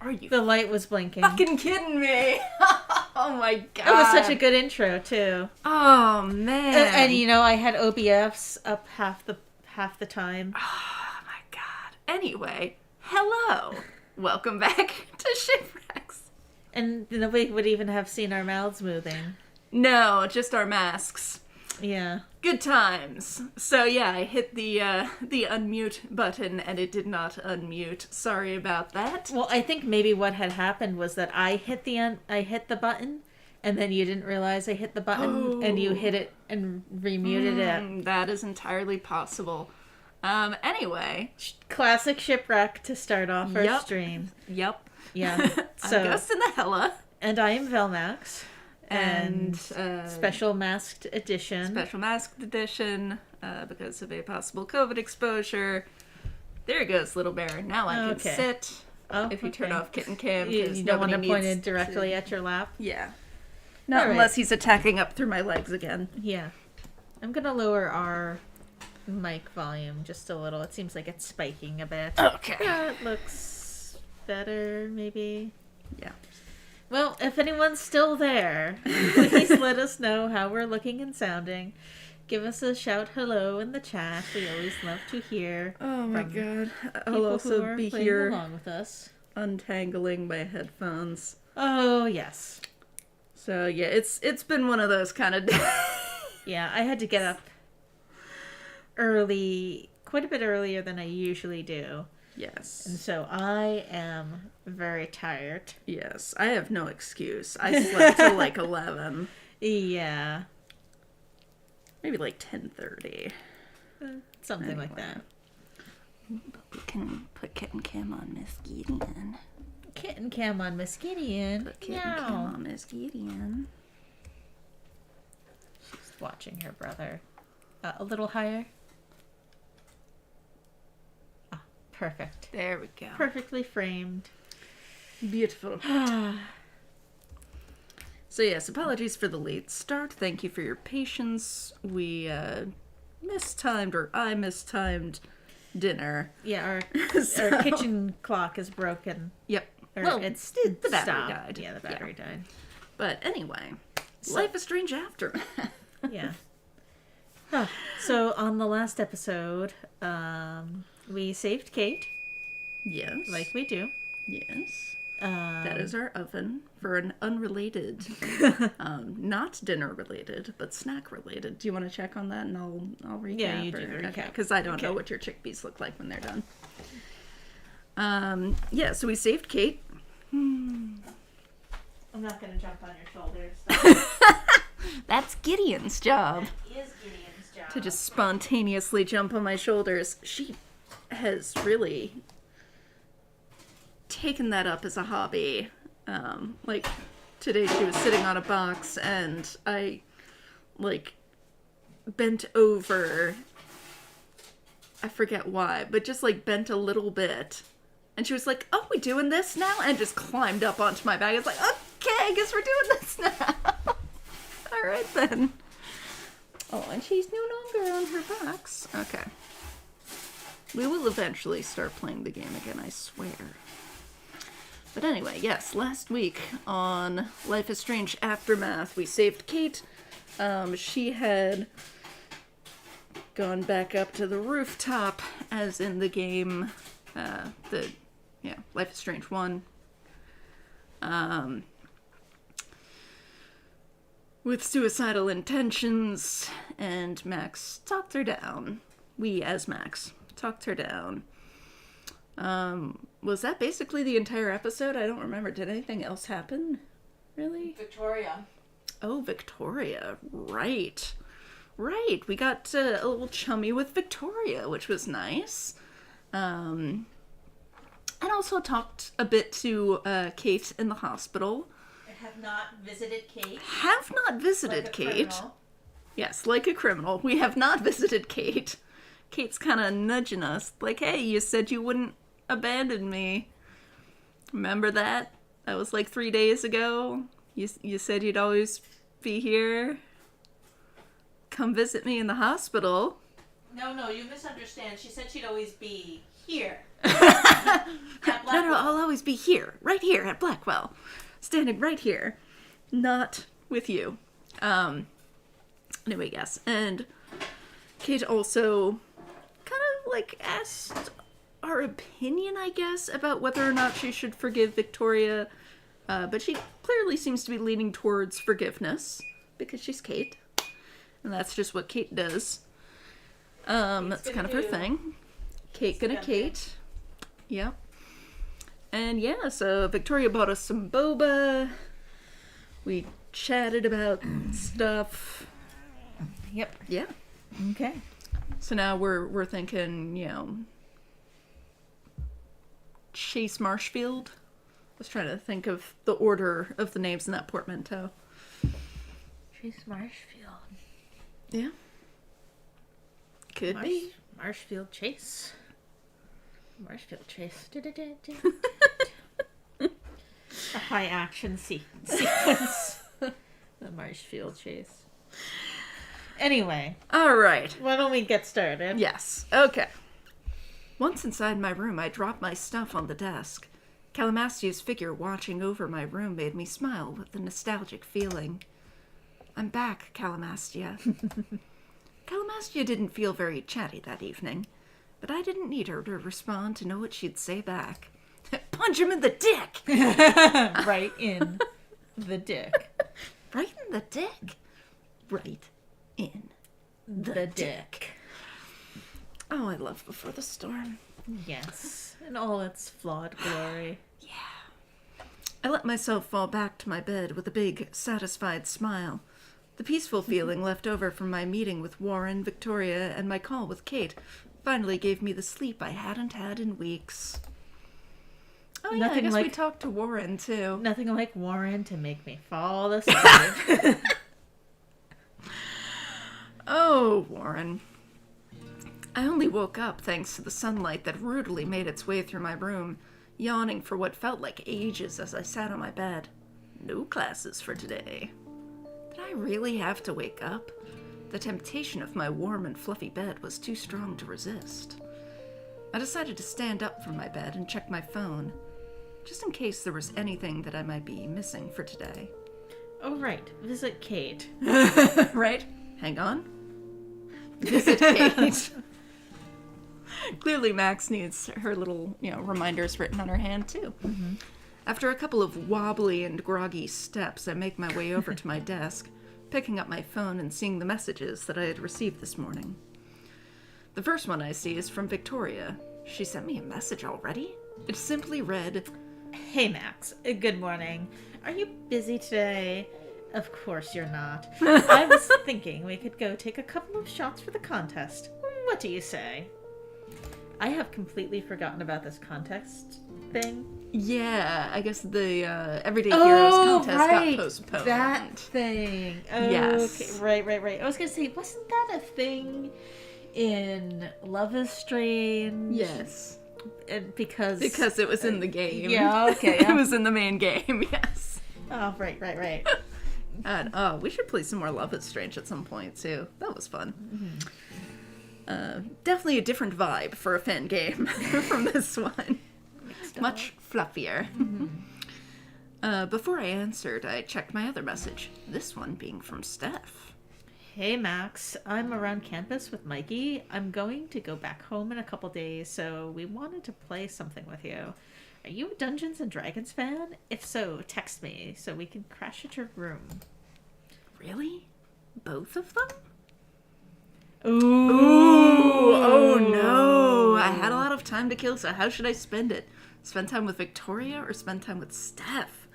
Are you The light was blinking. fucking kidding me? Oh my god. It was such a good intro, too. Oh, man. And you know, I had OBFs up half the time. Oh my god. Anyway, hello. Welcome back to Shipwrecks. And nobody would even have seen our mouths moving. No, just our masks. Yeah. Good times. So yeah, I hit the unmute button and it did not unmute. Sorry about that. Well, I think maybe what had happened was that I hit the button, and then you didn't realize I hit the button, and you hit it and remuted it. That is entirely possible. Anyway. Classic shipwreck to start off our stream. Yep. Yeah. So, I'm Ghost in the Hella. And I am Velmax. And special masked edition. Because of a possible COVID exposure. There goes Little Bear. Now I can sit. Oh, if you turn off Kitten Cam. You don't want to point it directly at your lap? Yeah. Not unless he's attacking up through my legs again. Yeah. I'm going to lower our mic volume just a little. It seems like it's spiking a bit. Okay. That looks better, maybe. Yeah. Well, if anyone's still there, please let us know how we're looking and sounding. Give us a shout hello in the chat. We always love to hear. Oh my god. I'll also be here along with us, untangling my headphones. Oh, yes. So, yeah, it's been one of those kind of days. Yeah, I had to get up early, quite a bit earlier than I usually do. Yes. And so I am very tired. Yes, I have no excuse. I slept till like 11. Yeah. Maybe like 10:30. Something like that. But we can put Kitten Cam on Miss Gideon. Kitten Cam on Miss Gideon. Put Kitten Cam on Miss Gideon. She's watching her brother. A little higher. Perfect. There we go. Perfectly framed. Beautiful. So yes, apologies for the late start. Thank you for your patience. We I mistimed dinner. Yeah, our kitchen clock is broken. Yep. Well, the battery died. Yeah, the battery died. But anyway, Life is Strange Aftermath. Yeah. So on the last episode, we saved Kate. Yes. Like we do. Yes. That is our oven for an unrelated, not dinner related, but snack related. Do you want to check on that and I'll recap? Yeah, you do the recap. Because I don't know what your chickpeas look like when they're done. Yeah, so we saved Kate. I'm not going to jump on your shoulders. That's Gideon's job. That is Gideon's job. To just spontaneously jump on my shoulders. She has really taken that up as a hobby. Like today she was sitting on a box and I bent over, I forget why, but just bent a little bit, and she was like, oh, we doing this now? And just climbed up onto my back. It's like, okay, I guess we're doing this now. Alright then. Oh, and she's no longer on her box. Okay. We will eventually start playing the game again, I swear. But anyway, yes, last week on Life is Strange Aftermath, we saved Kate. She had gone back up to the rooftop, as in the game, Life is Strange 1. With suicidal intentions, and Max talked her down. We, as Max, talked her down. Was that basically the entire episode? I don't remember. Did anything else happen? Really? Victoria. Oh, Victoria. Right. Right. We got a little chummy with Victoria, which was nice. And also talked a bit to Kate in the hospital. I have not visited Kate. Have not visited Kate. Criminal. Yes, like a criminal. We have not visited Kate. Kate's kind of nudging us. Like, hey, you said you wouldn't abandon me. Remember that? That was 3 days ago. You said you'd always be here. Come visit me in the hospital. No, you misunderstand. She said she'd always be here. No, I'll always be here. Right here at Blackwell. Standing right here. Not with you. Anyway, yes. And Kate also kind of, like, asked our opinion, I guess, about whether or not she should forgive Victoria. But she clearly seems to be leaning towards forgiveness. Because she's Kate. And that's just what Kate does. That's kind of her thing. Kate gonna Kate. Yep. And yeah, so Victoria bought us some boba. We chatted about stuff. Yep. Yeah. Okay. So now we're thinking, you know, Chase Marshfield. I was trying to think of the order of the names in that portmanteau. Chase Marshfield. Yeah. Could be. Marshfield Chase. Marshfield Chase. A high action sequence. The Marshfield Chase. Anyway. Alright. Why don't we get started? Yes. Okay. Once inside my room, I dropped my stuff on the desk. Calamastia's figure watching over my room made me smile with a nostalgic feeling. I'm back, Calamastia. Calamastia didn't feel very chatty that evening, but I didn't need her to respond to know what she'd say back. Punch him in the dick! Right in the dick. Right in the dick? Right in the dick. Oh, I love Before the Storm. Yes, in all its flawed glory. Yeah. I let myself fall back to my bed with a big, satisfied smile. The peaceful feeling left over from my meeting with Warren, Victoria, and my call with Kate finally gave me the sleep I hadn't had in weeks. Oh yeah, I guess we talked to Warren, too. Nothing like Warren to make me fall asleep. Oh, Warren. I only woke up thanks to the sunlight that rudely made its way through my room, yawning for what felt like ages as I sat on my bed. No classes for today. Did I really have to wake up? The temptation of my warm and fluffy bed was too strong to resist. I decided to stand up from my bed and check my phone, just in case there was anything that I might be missing for today. Oh, right. Visit Kate. Right? Hang on. Visit Kate. Clearly Max needs her little, reminders written on her hand, too. Mm-hmm. After a couple of wobbly and groggy steps, I make my way over to my desk, picking up my phone and seeing the messages that I had received this morning. The first one I see is from Victoria. She sent me a message already? It simply read, "Hey Max, good morning. Are you busy today? Of course you're not. I was thinking we could go take a couple of shots for the contest. What do you say?" I have completely forgotten about this contest thing. Yeah, I guess the Everyday Heroes contest got postponed. That thing. Oh, yes. Okay. Right. I was going to say, wasn't that a thing in Love is Strange? Yes. Because it was in the game. Yeah, okay. It was in the main game, yes. Oh, right. And, we should play some more Love is Strange at some point, too. That was fun. Mm-hmm. Definitely a different vibe for a fan game from this one. Much fluffier. Mm-hmm. Before I answered, I checked my other message. This one being from Steph. "Hey Max, I'm around campus with Mikey. I'm going to go back home in a couple days, so we wanted to play something with you. Are you a Dungeons and Dragons fan? If so, text me so we can crash at your room." Really? Both of them? Ooh. Oh no. I had a lot of time to kill, so how should I spend it? Spend time with Victoria or spend time with Steph?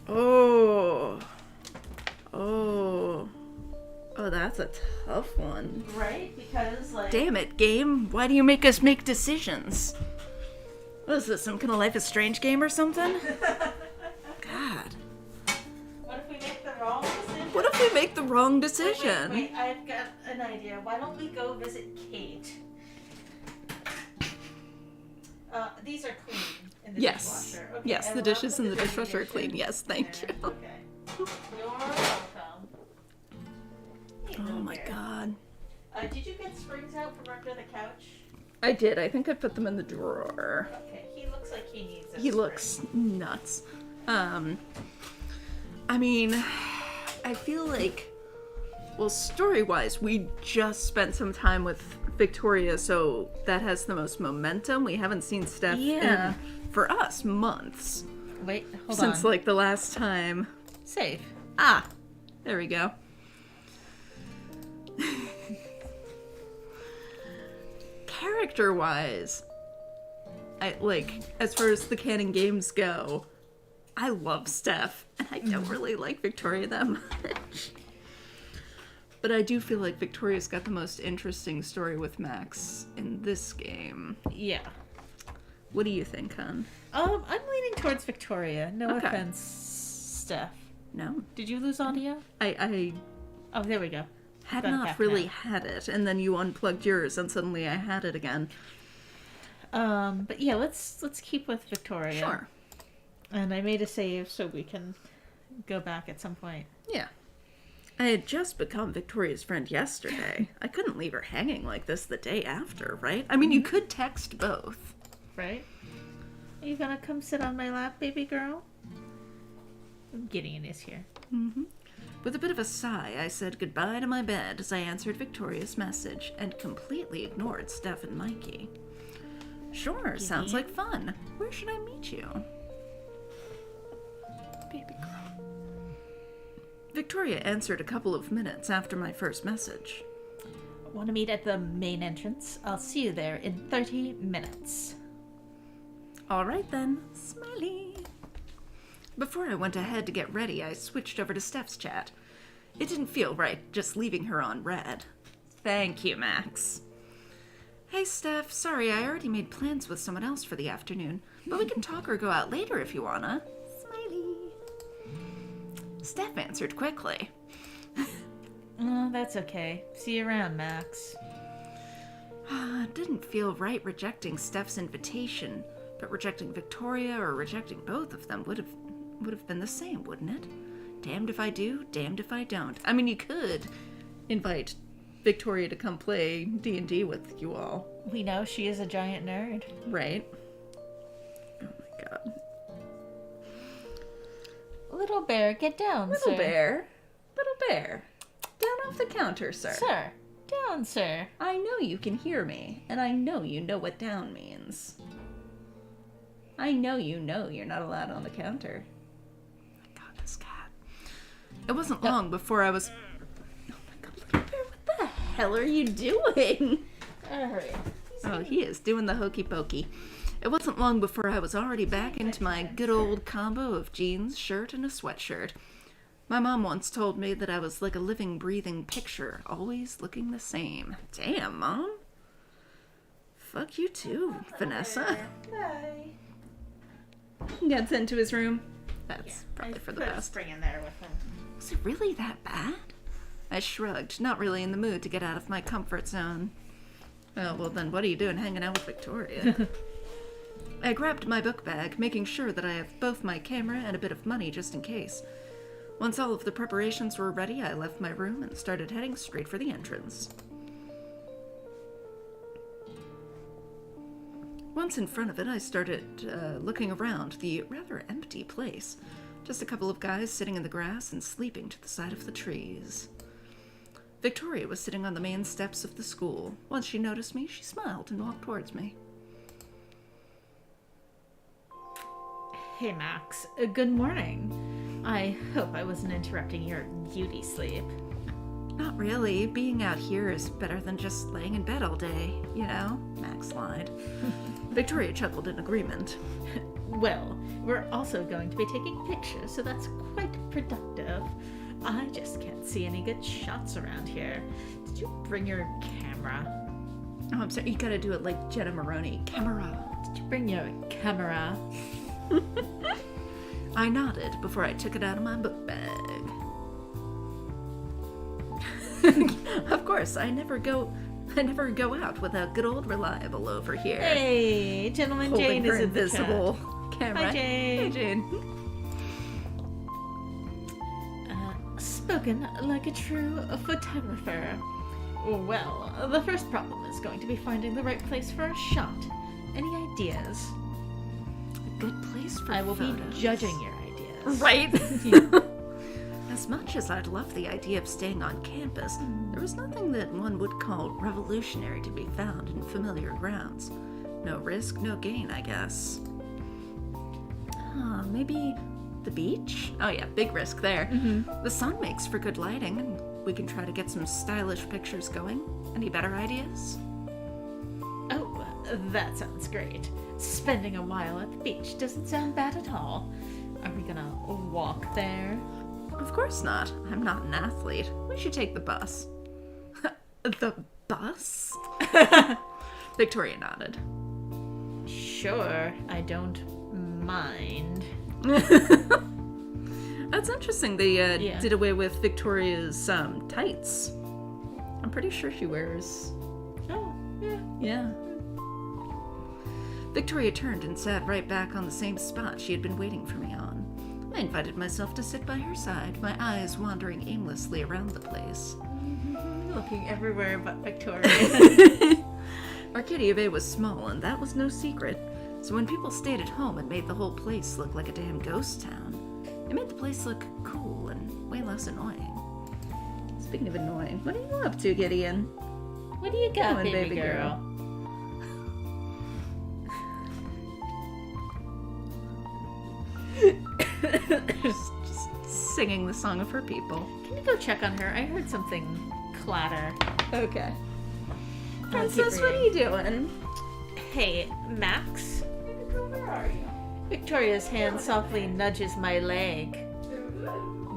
Oh, that's a tough one. Right? Because, Damn it, game. Why do you make us make decisions? What is this, some kind of Life is Strange game or something? God. What if we make the wrong decision? What if we make the wrong decision? Wait, I've got an idea. Why don't we go visit Kate? These are clean in the dishwasher. Okay, yes, the dishes in the dishwasher are clean. Yes, thank you. Okay. You're welcome. Oh my God. Did you get springs out from under the couch? I did. I think I put them in the drawer. Okay, he looks like he needs a He spring. looks nuts. I mean, I feel like, well, story-wise, we just spent some time with Victoria, so that has the most momentum. We haven't seen Steph in, for us, months. Wait, hold Since, on. like, the last time. Save. Ah, there we go. Character-wise, as far as the canon games go, I love Steph, and I don't really like Victoria that much. But I do feel like Victoria's got the most interesting story with Max in this game. Yeah. What do you think, hon? I'm leaning towards Victoria. No Okay. offense, Steph. No? Did you lose audio? I Oh, there we go. had Got it not back really now. had it, and then you unplugged yours, and suddenly I had it again. But yeah, let's keep with Victoria. Sure. And I made a save so we can go back at some point. Yeah. I had just become Victoria's friend yesterday. I couldn't leave her hanging like this the day after, right? I mean, you could text both. Right? Are you gonna come sit on my lap, baby girl? Gideon is here. With a bit of a sigh, I said goodbye to my bed as I answered Victoria's message and completely ignored Steph and Mikey. Sure, sounds like fun. Where should I meet you? Baby girl. Victoria answered a couple of minutes after my first message. Want to meet at the main entrance? I'll see you there in 30 minutes. All right then, smiley. Before I went ahead to get ready, I switched over to Steph's chat. It didn't feel right just leaving her on red. Thank you, Max. Hey, Steph, sorry, I already made plans with someone else for the afternoon, but we can talk or go out later if you wanna. Smiley. Steph answered quickly. Oh, that's okay. See you around, Max. Didn't feel right rejecting Steph's invitation, but rejecting Victoria or rejecting both of them would have been the same, wouldn't it? Damned if I do, damned if I don't. I mean, you could invite Victoria to come play D&D with you all, We know she is a giant nerd. right? Oh my god. Little bear, get down, Little sir. bear. Little bear. Down off the counter, sir. Sir, down, sir. I know you can hear me, and I know you know what down means. I know you know you're not allowed on the counter. Oh my god, this cat. It wasn't long before I was... Oh my god, little bear, what the hell are you doing? Hurry. Oh, he is doing the hokey pokey. It wasn't long before I was already back into my good old combo of jeans, shirt, and a sweatshirt. My mom once told me that I was like a living, breathing picture, always looking the same. Damn, Mom. Fuck you too, Vanessa. Bye. Gets into his room. That's probably for the Put a best. spring in there with him. Was it really that bad? I shrugged, not really in the mood to get out of my comfort zone. Oh, well then what are you doing hanging out with Victoria? I grabbed my book bag, making sure that I have both my camera and a bit of money just in case. Once all of the preparations were ready, I left my room and started heading straight for the entrance. Once in front of it, I started looking around the rather empty place. Just a couple of guys sitting in the grass and sleeping to the side of the trees. Victoria was sitting on the main steps of the school. Once she noticed me, she smiled and walked towards me. Hey, Max. Good morning. I hope I wasn't interrupting your beauty sleep. Not really. Being out here is better than just laying in bed all day, you know? Max lied. Victoria chuckled in agreement. Well, we're also going to be taking pictures, so that's quite productive. I just can't see any good shots around here. Did you bring your camera? Oh, I'm sorry. You gotta do it like Jenna Maroney. Camera. Did you bring your camera? I nodded before I took it out of my book bag. Of course, I never go out without good old reliable over here. Hey, Gentleman Holding Jane her is in the invisible camera. Hi, Jane. Hey, Jane. Spoken like a true photographer. Well, the first problem is going to be finding the right place for a shot. Any ideas? A good place for I will photos. be judging your ideas. Right? As much as I'd love the idea of staying on campus, there was nothing that one would call revolutionary to be found in familiar grounds. No risk, no gain, I guess. Maybe the beach? Oh yeah, big risk there. The sun makes for good lighting, and we can try to get some stylish pictures going. Any better ideas? Oh, that sounds great. Spending a while at the beach doesn't sound bad at all. Are we gonna walk there? Of course not. I'm not an athlete. We should take the bus. The bus? Victoria nodded. Sure, I don't mind. That's interesting. They did away with Victoria's tights. I'm pretty sure she wears... Oh, yeah. Yeah. Victoria turned and sat right back on the same spot she had been waiting for me on. I invited myself to sit by her side, my eyes wandering aimlessly around the place. Looking everywhere but Victoria. Arcadia Bay was small, and that was no secret. So when people stayed at home, it made the whole place look like a damn ghost town. It made the place look cool and way less annoying. Speaking of annoying, what are you up to, Gideon? What do you got, Come on, baby baby girl? just singing the song of her people. Can you go check on her? I heard something clatter. Okay. I'll Princess, keep what are reading. you doing? Hey, Max? Where are you? Victoria's hand softly nudges my leg,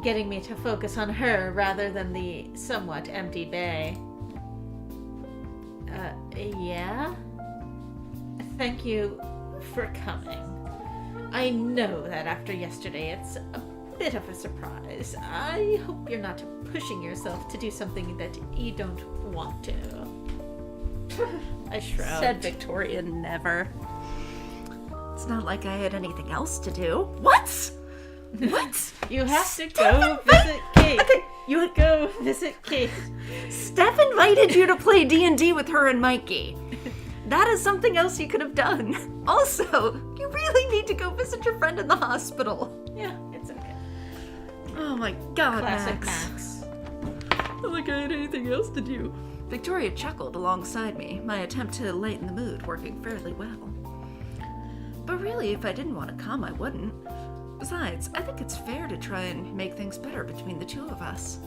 getting me to focus on her rather than the somewhat empty bay. Yeah? Thank you for coming. I know that after yesterday it's a bit of a surprise. I hope you're not pushing yourself to do something that you don't want to. I shrugged. Said Victoria never. It's not like I had anything else to do. What? What? You have to go visit Kate. Okay, You go visit Kate. Steph invited you to play D&D with her and Mikey. That is something else you could have done. Also, you really need to go visit your friend in the hospital. Yeah, it's okay. Oh my god, Classic Max. Max. Not like I had anything else to do. Victoria chuckled alongside me, my attempt to lighten the mood working fairly well. But really, if I didn't want to come, I wouldn't. Besides, I think it's fair to try and make things better between the two of us.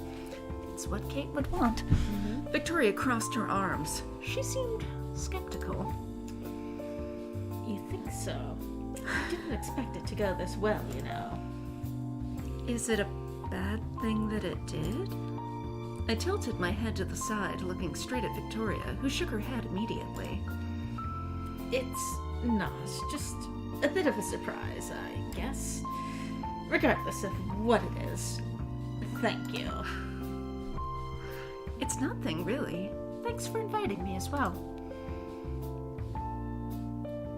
It's what Kate would want. Mm-hmm. Victoria crossed her arms. She seemed skeptical. You think so? I didn't expect it to go this well, you know. Is it a bad thing that it did? I tilted my head to the side, looking straight at Victoria, who shook her head immediately. It's not. Just a bit of a surprise, I guess. Regardless of what it is. Thank you. It's nothing, really. Thanks for inviting me as well.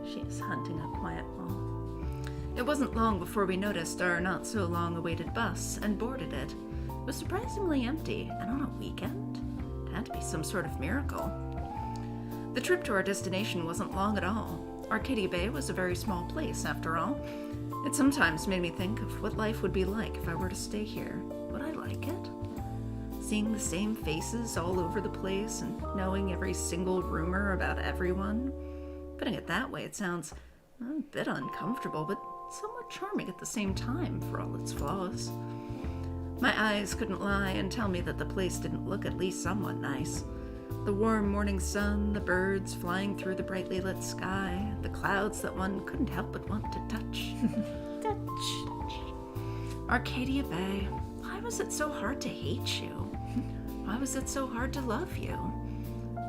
She is hunting a quiet wall. It wasn't long before we noticed our not-so-long-awaited bus and boarded it. It was surprisingly empty, and on a weekend? It had to be some sort of miracle. The trip to our destination wasn't long at all. Arcadia Bay was a very small place, after all. It sometimes made me think of what life would be like if I were to stay here. Would I like it? Seeing the same faces all over the place and knowing every single rumor about everyone? Putting it that way, it sounds a bit uncomfortable, but somewhat charming at the same time for all its flaws. My eyes couldn't lie and tell me that the place didn't look at least somewhat nice. The warm morning sun, the birds flying through the brightly lit sky, the clouds that one couldn't help but want to touch. Touch. Arcadia Bay, why was it so hard to hate you? Why was it so hard to love you?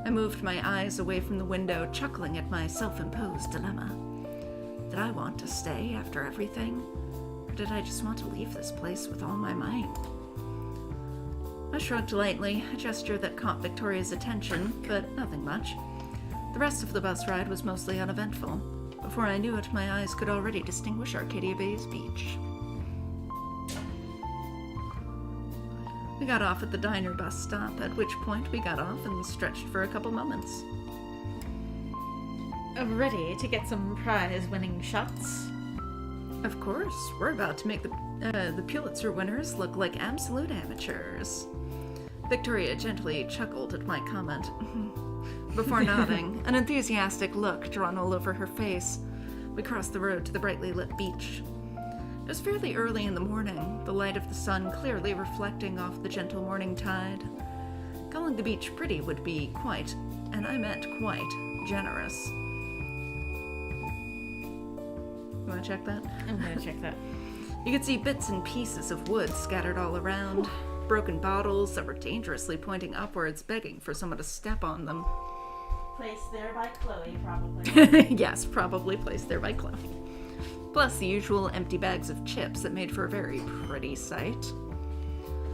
I moved my eyes away from the window, chuckling at my self-imposed dilemma. Did I want to stay after everything? Or did I just want to leave this place with all my might? I shrugged lightly, a gesture that caught Victoria's attention, but nothing much. The rest of the bus ride was mostly uneventful. Before I knew it, my eyes could already distinguish Arcadia Bay's beach. We We got off at the diner bus stop, at which point we got off and stretched for a couple moments. Ready to get some prize-winning shots? Of course, we're about to make the Pulitzer winners look like absolute amateurs. Victoria gently chuckled at my comment, before nodding, an enthusiastic look drawn all over her face. We crossed the road to the brightly lit beach. It was fairly early in the morning, the light of the sun clearly reflecting off the gentle morning tide. Calling the beach pretty would be quite, and I meant quite, generous. You want to check that? I'm gonna check that. You could see bits and pieces of wood scattered all around, broken bottles that were dangerously pointing upwards, begging for someone to step on them. Placed there by Chloe, probably. Yes, probably placed there by Chloe. Plus the usual empty bags of chips that made for a very pretty sight.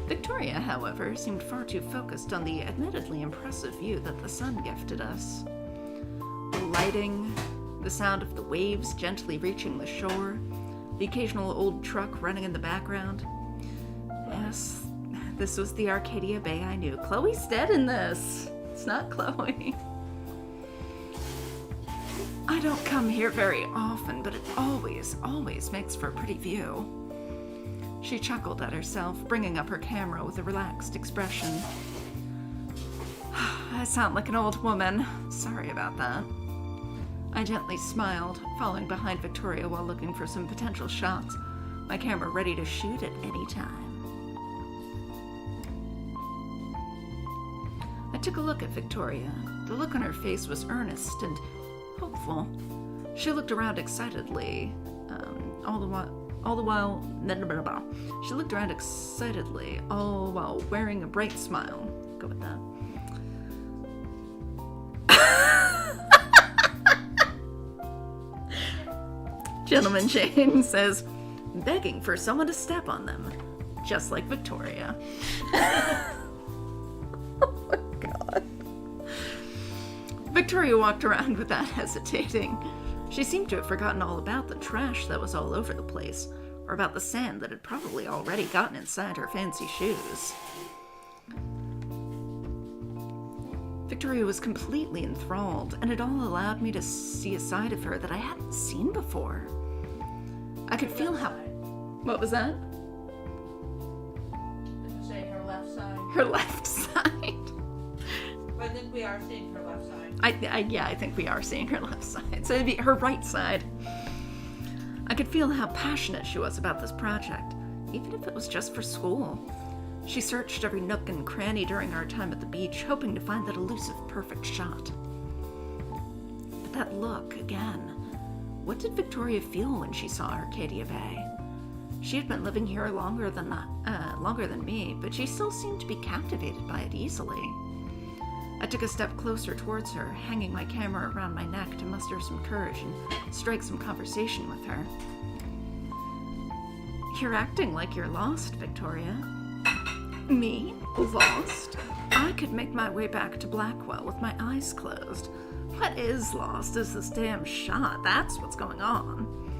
Victoria, however, seemed far too focused on the admittedly impressive view that the sun gifted us. The lighting, the sound of the waves gently reaching the shore, the occasional old truck running in the background. Yes, this was the Arcadia Bay I knew. Chloe's dead in this. It's not Chloe. I don't come here very often, but it always makes for a pretty view. She chuckled at herself, bringing up her camera with a relaxed expression. I sound like an old woman. Sorry about that. I gently smiled, following behind Victoria while looking for some potential shots, my camera ready to shoot at any time. I took a look at Victoria. The look on her face was earnest and hopeful. She looked around excitedly, all the while she looked around excitedly, all while wearing a bright smile. Go with that. Gentleman Jane says, begging for someone to step on them, just like Victoria. Oh my god. Victoria walked around without hesitating. She seemed to have forgotten all about the trash that was all over the place, or about the sand that had probably already gotten inside her fancy shoes. Victoria was completely enthralled, and it all allowed me to see a side of her that I hadn't seen before. I could feel how... What was that? Did you say her left side? Her left side. But I think we are seeing her left side. I think we are seeing her left side. So it'd be her right side. I could feel how passionate she was about this project, even if it was just for school. She searched every nook and cranny during our time at the beach, hoping to find that elusive perfect shot. But that look, again. What did Victoria feel when she saw Arcadia Bay? She had been living here longer than me, but she still seemed to be captivated by it easily. I took a step closer towards her, hanging my camera around my neck to muster some courage and strike some conversation with her. You're acting like you're lost, Victoria. Me? Lost? I could make my way back to Blackwell with my eyes closed. What is lost is this damn shot. That's what's going on.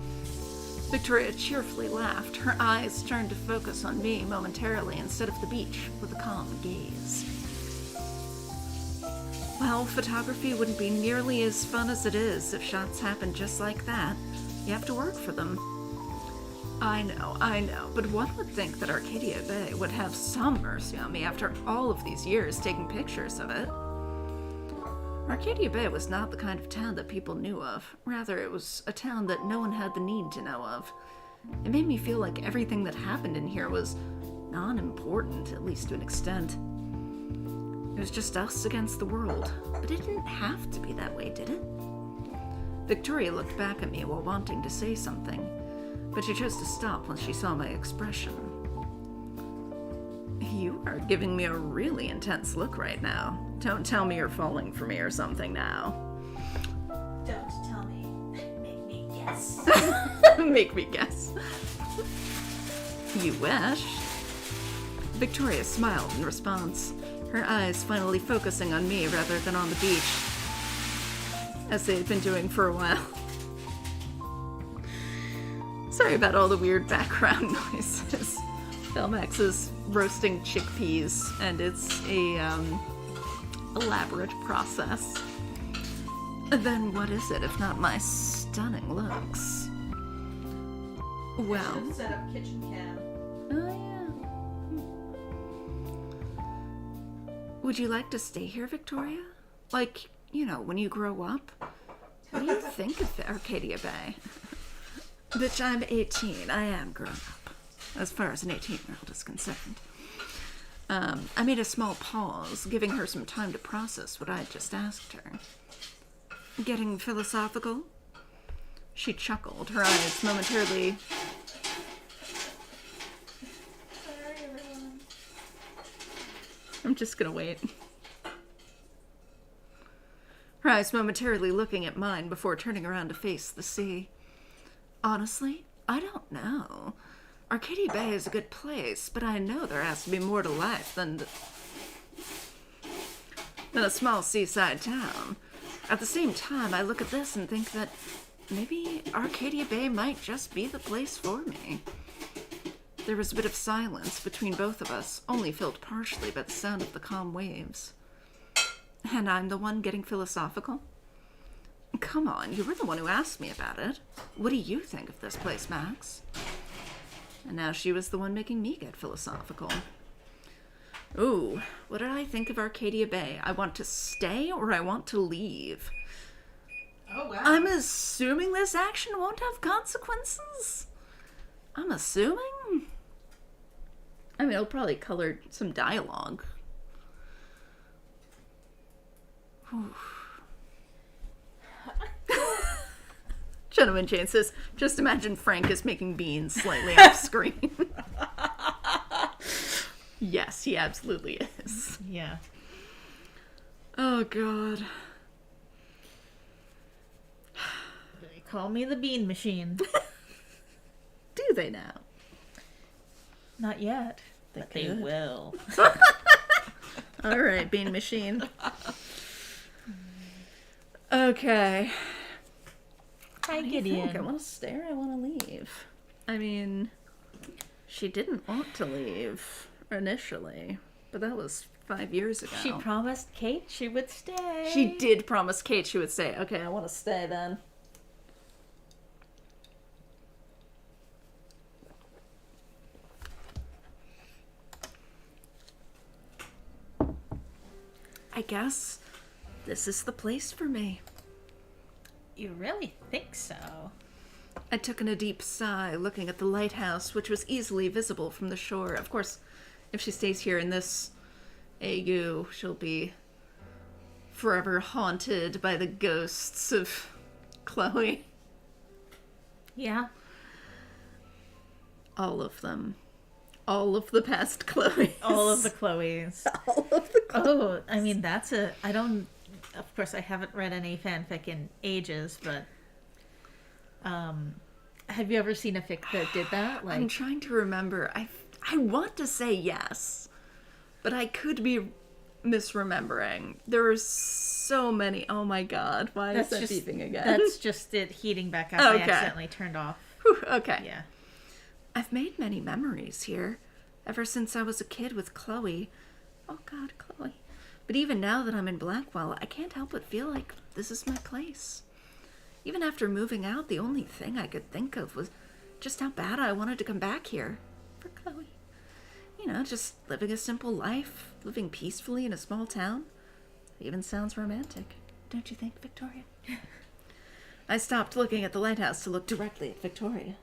Victoria cheerfully laughed, her eyes turned to focus on me momentarily instead of the beach with a calm gaze. Well, photography wouldn't be nearly as fun as it is if shots happen just like that. You have to work for them. I know, but one would think that Arcadia Bay would have some mercy on me after all of these years taking pictures of it. Arcadia Bay was not the kind of town that people knew of. Rather, it was a town that no one had the need to know of. It made me feel like everything that happened in here was non-important, at least to an extent. It was just us against the world, but it didn't have to be that way, did it? Victoria looked back at me while wanting to say something, but she chose to stop once she saw my expression. You are giving me a really intense look right now. Don't tell me you're falling for me or something now. Don't tell me. Make me guess. Make me guess. You wish. Victoria smiled in response, her eyes finally focusing on me rather than on the beach, as they had been doing for a while. Sorry about all the weird background noises. Belmax is roasting chickpeas, and it's a elaborate process. Then what is it if not my stunning looks? Well, Set up kitchen cam. oh yeah. Would you like to stay here, Victoria? Like, you know, when you grow up? What do you think of Arcadia Bay? Bitch, I'm 18. I am grown up, as far as an 18-year-old is concerned. I made a small pause, giving her some time to process what I'd just asked her. Getting philosophical? She chuckled, her eyes momentarily... Sorry, everyone. I'm just gonna wait. Her eyes momentarily looking at mine before turning around to face the sea. Honestly, I don't know. Arcadia Bay is a good place, but I know there has to be more to life than a small seaside town. At the same time, I look at this and think that maybe Arcadia Bay might just be the place for me. There was a bit of silence between both of us, only filled partially by the sound of the calm waves. And I'm the one getting philosophical? Come on, you were the one who asked me about it. What do you think of this place, Max? And now she was the one making me get philosophical. Ooh, what did I think of Arcadia Bay? I want to stay or I want to leave? Oh, wow. I'm assuming this action won't have consequences? I'm assuming? I mean, it'll probably color some dialogue. Gentleman Jane says, just imagine Frank is making beans slightly off screen. Yes, he absolutely is. Yeah. Oh, God. They call me the bean machine. Do they now? Not yet. But they could. will. All right, bean machine. Okay. Hi, What do you think? I Gideon. want to stay or I want to leave. I mean, she didn't want to leave initially, but that was 5 years ago. She promised Kate she would stay. She did promise Kate she would stay. Okay, I want to stay then. I guess this is the place for me. You really think so? I took in a deep sigh, looking at the lighthouse, which was easily visible from the shore. Of course, if she stays here in this ague, she'll be forever haunted by the ghosts of Chloe. Yeah. All of them. All of the past Chloes. All of the Chloes. All of the Oh, I mean, that's a... I don't... Of course, I haven't read any fanfic in ages, but... have you ever seen a fic that did that? I'm Like, trying to remember. I want to say yes, but I could be misremembering. There were so many. Oh my god, why is that beeping again? That's just it heating back up. Okay. I accidentally turned off. Whew, okay. Yeah. I've made many memories here, ever since I was a kid with Chloe. Oh god, Chloe. But even now that I'm in Blackwell, I can't help but feel like this is my place. Even after moving out, the only thing I could think of was just how bad I wanted to come back here. For Chloe. You know, just living a simple life, living peacefully in a small town. It even sounds romantic. Don't you think, Victoria? I stopped looking at the lighthouse to look directly at Victoria.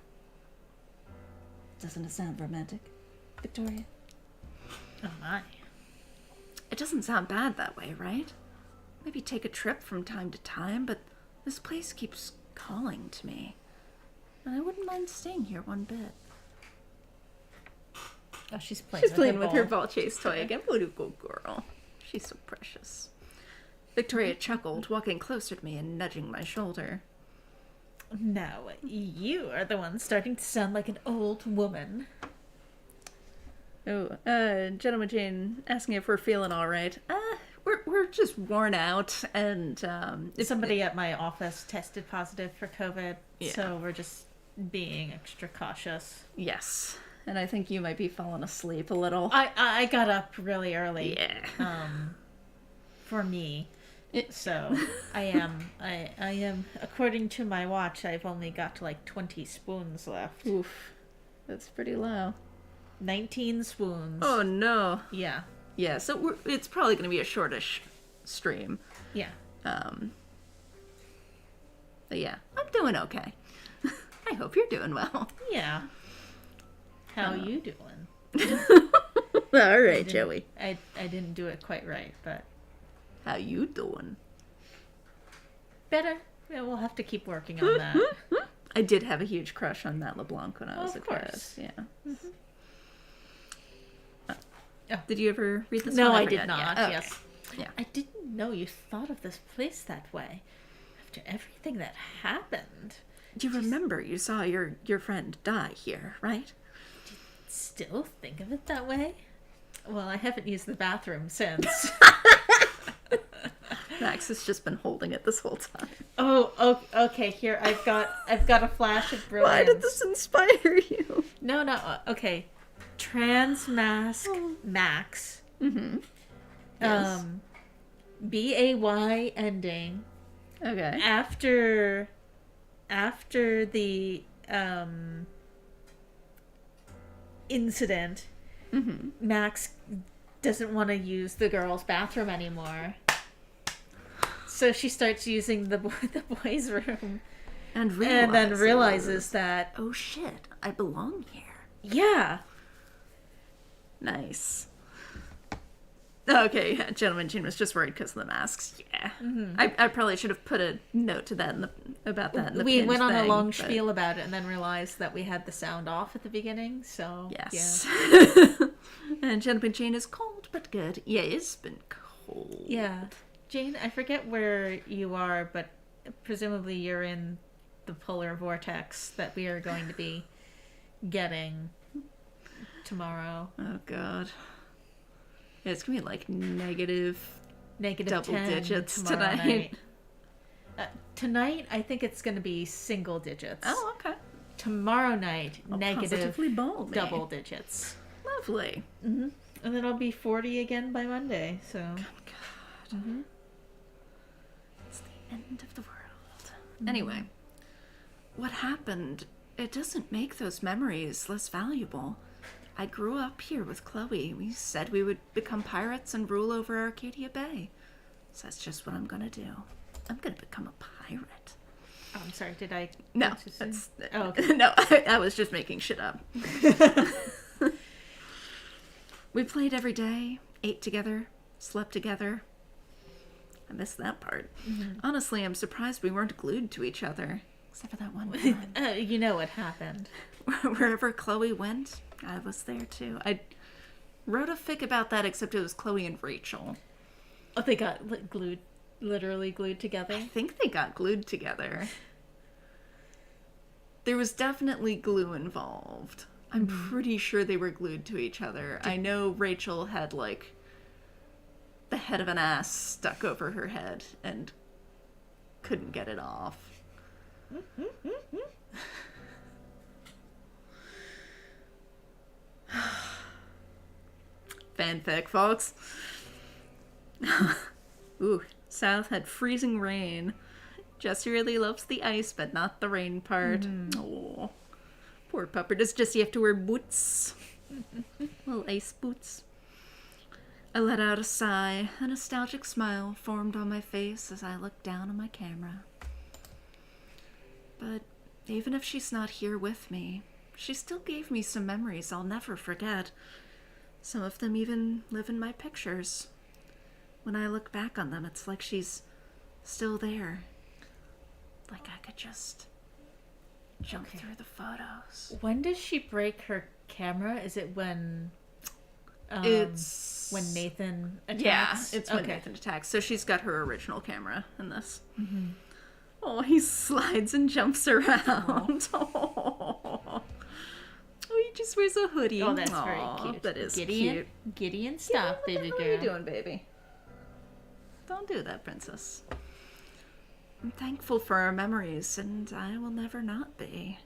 Doesn't it sound romantic, Victoria? Oh my. It doesn't sound bad that way, right? Maybe take a trip from time to time, but this place keeps calling to me. And I wouldn't mind staying here one bit. Oh, she's playing She's playing with her ball. ball chase toy again. What a good girl. She's so precious. Victoria chuckled, walking closer to me and nudging my shoulder. No, you are the one starting to sound like an old woman. Oh, Gentleman Jane asking if we're feeling all right. We're just worn out, and Somebody at my office tested positive for COVID, Yeah. so we're just being extra cautious. Yes, and I think you might be falling asleep a little. I got up really early. Yeah. For me. It- So I am according to my watch, I've only got like 20 spoons left. Oof. That's pretty low. 19 spoons. Oh no. Yeah. Yeah, so it's probably going to be a shortish stream. Yeah. But yeah, I'm doing okay. I hope you're doing well. Yeah. How you doing? All right, Joey. I didn't do it quite right, but How you doing? better. Yeah, we'll have to keep working on that. I did have a huge crush on Matt LeBlanc when I was Of a kid. course. Yeah. Oh. Did you ever read this No, one? I did forgot. not. Yeah, okay. Yes. Yeah. I didn't know you thought of this place that way. After everything that happened. Do you remember you saw your friend die here, right? Still think of it that way? Well, I haven't used the bathroom since. Max has just been holding it this whole time. Oh, okay. Here, I've got a flash of brilliance. Why did this inspire you? No. Okay. Trans mask Max. Mm-hmm. Yes. BAY ending Okay. after the incident. Mm-hmm. Max doesn't want to use the girls' bathroom anymore. So she starts using the boys' room, And then realizes that, oh shit, I belong here. yeah, Nice. Okay, yeah, Gentleman Jean was just worried because of the masks. Yeah, I probably should have put a note to that about that. In the we pinned went on a thing, long but- spiel about it and then realized that we had the sound off at the beginning. So Yes. And Gentleman Jean is cold but good. Yeah, it's been cold. yeah. Jane, I forget where you are, but presumably you're in the polar vortex that we are going to be getting tomorrow. Oh god. Yeah, it's gonna be like negative Negative double 10 digits tomorrow tonight. night. Tonight, I think it's going to be single digits. Oh, okay. Tomorrow night, negative Positively balmy. double digits. Lovely. And then it'll be 40 again by Monday. So God. It's the end of the world. Anyway, what happened? It doesn't make those memories less valuable. I grew up here with Chloe. We said we would become pirates and rule over Arcadia Bay. So that's just what I'm gonna do. I'm gonna become a pirate. oh, I'm sorry. Did I? No, just say- that's Oh, okay. no. I was just making shit up. We played every day, ate together, slept together. I missed that part. Honestly, I'm surprised we weren't glued to each other, except for that one time. You know what happened. Wherever Chloe went, I was there too. I wrote a fic about that, except it was Chloe and Rachel. Oh, they got literally glued together. I think they got glued together. There was definitely glue involved. I'm pretty sure they were glued to each other. I know Rachel had, like, the head of an ass stuck over her head and couldn't get it off. Fanfic, folks. Ooh, South had freezing rain. Jesse really loves the ice, but not the rain part. Oh, poor pupper. Does Jesse have to wear boots? Little ice boots. I let out a sigh. A nostalgic smile formed on my face as I looked down on my camera. But even if she's not here with me, she still gave me some memories I'll never forget. Some of them even live in my pictures. When I look back on them, it's like she's still there. Like I could just jump through the photos. When does she break her camera? Is it when? It's when Nathan attacks. Yeah, it's when Nathan attacks. So she's got her original camera in this. Oh, he slides and jumps around. Oh, he just wears a hoodie. Oh, that's Aw, very cute. That is Gideon, cute. Gideon, stop, Gideon, baby what the girl. hell are you doing, baby? Don't do that, princess. I'm thankful for our memories, and I will never not be.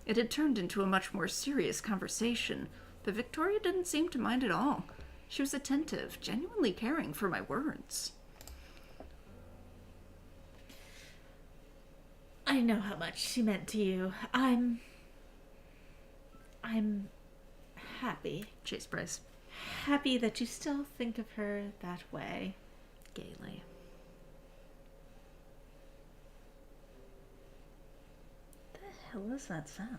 It had turned into a much more serious conversation, but Victoria didn't seem to mind at all. She was attentive, genuinely caring for my words. I know how much she meant to you. I'm happy. Chase Bryce. Happy that you still think of her that way. Gaily. What the hell is that sound?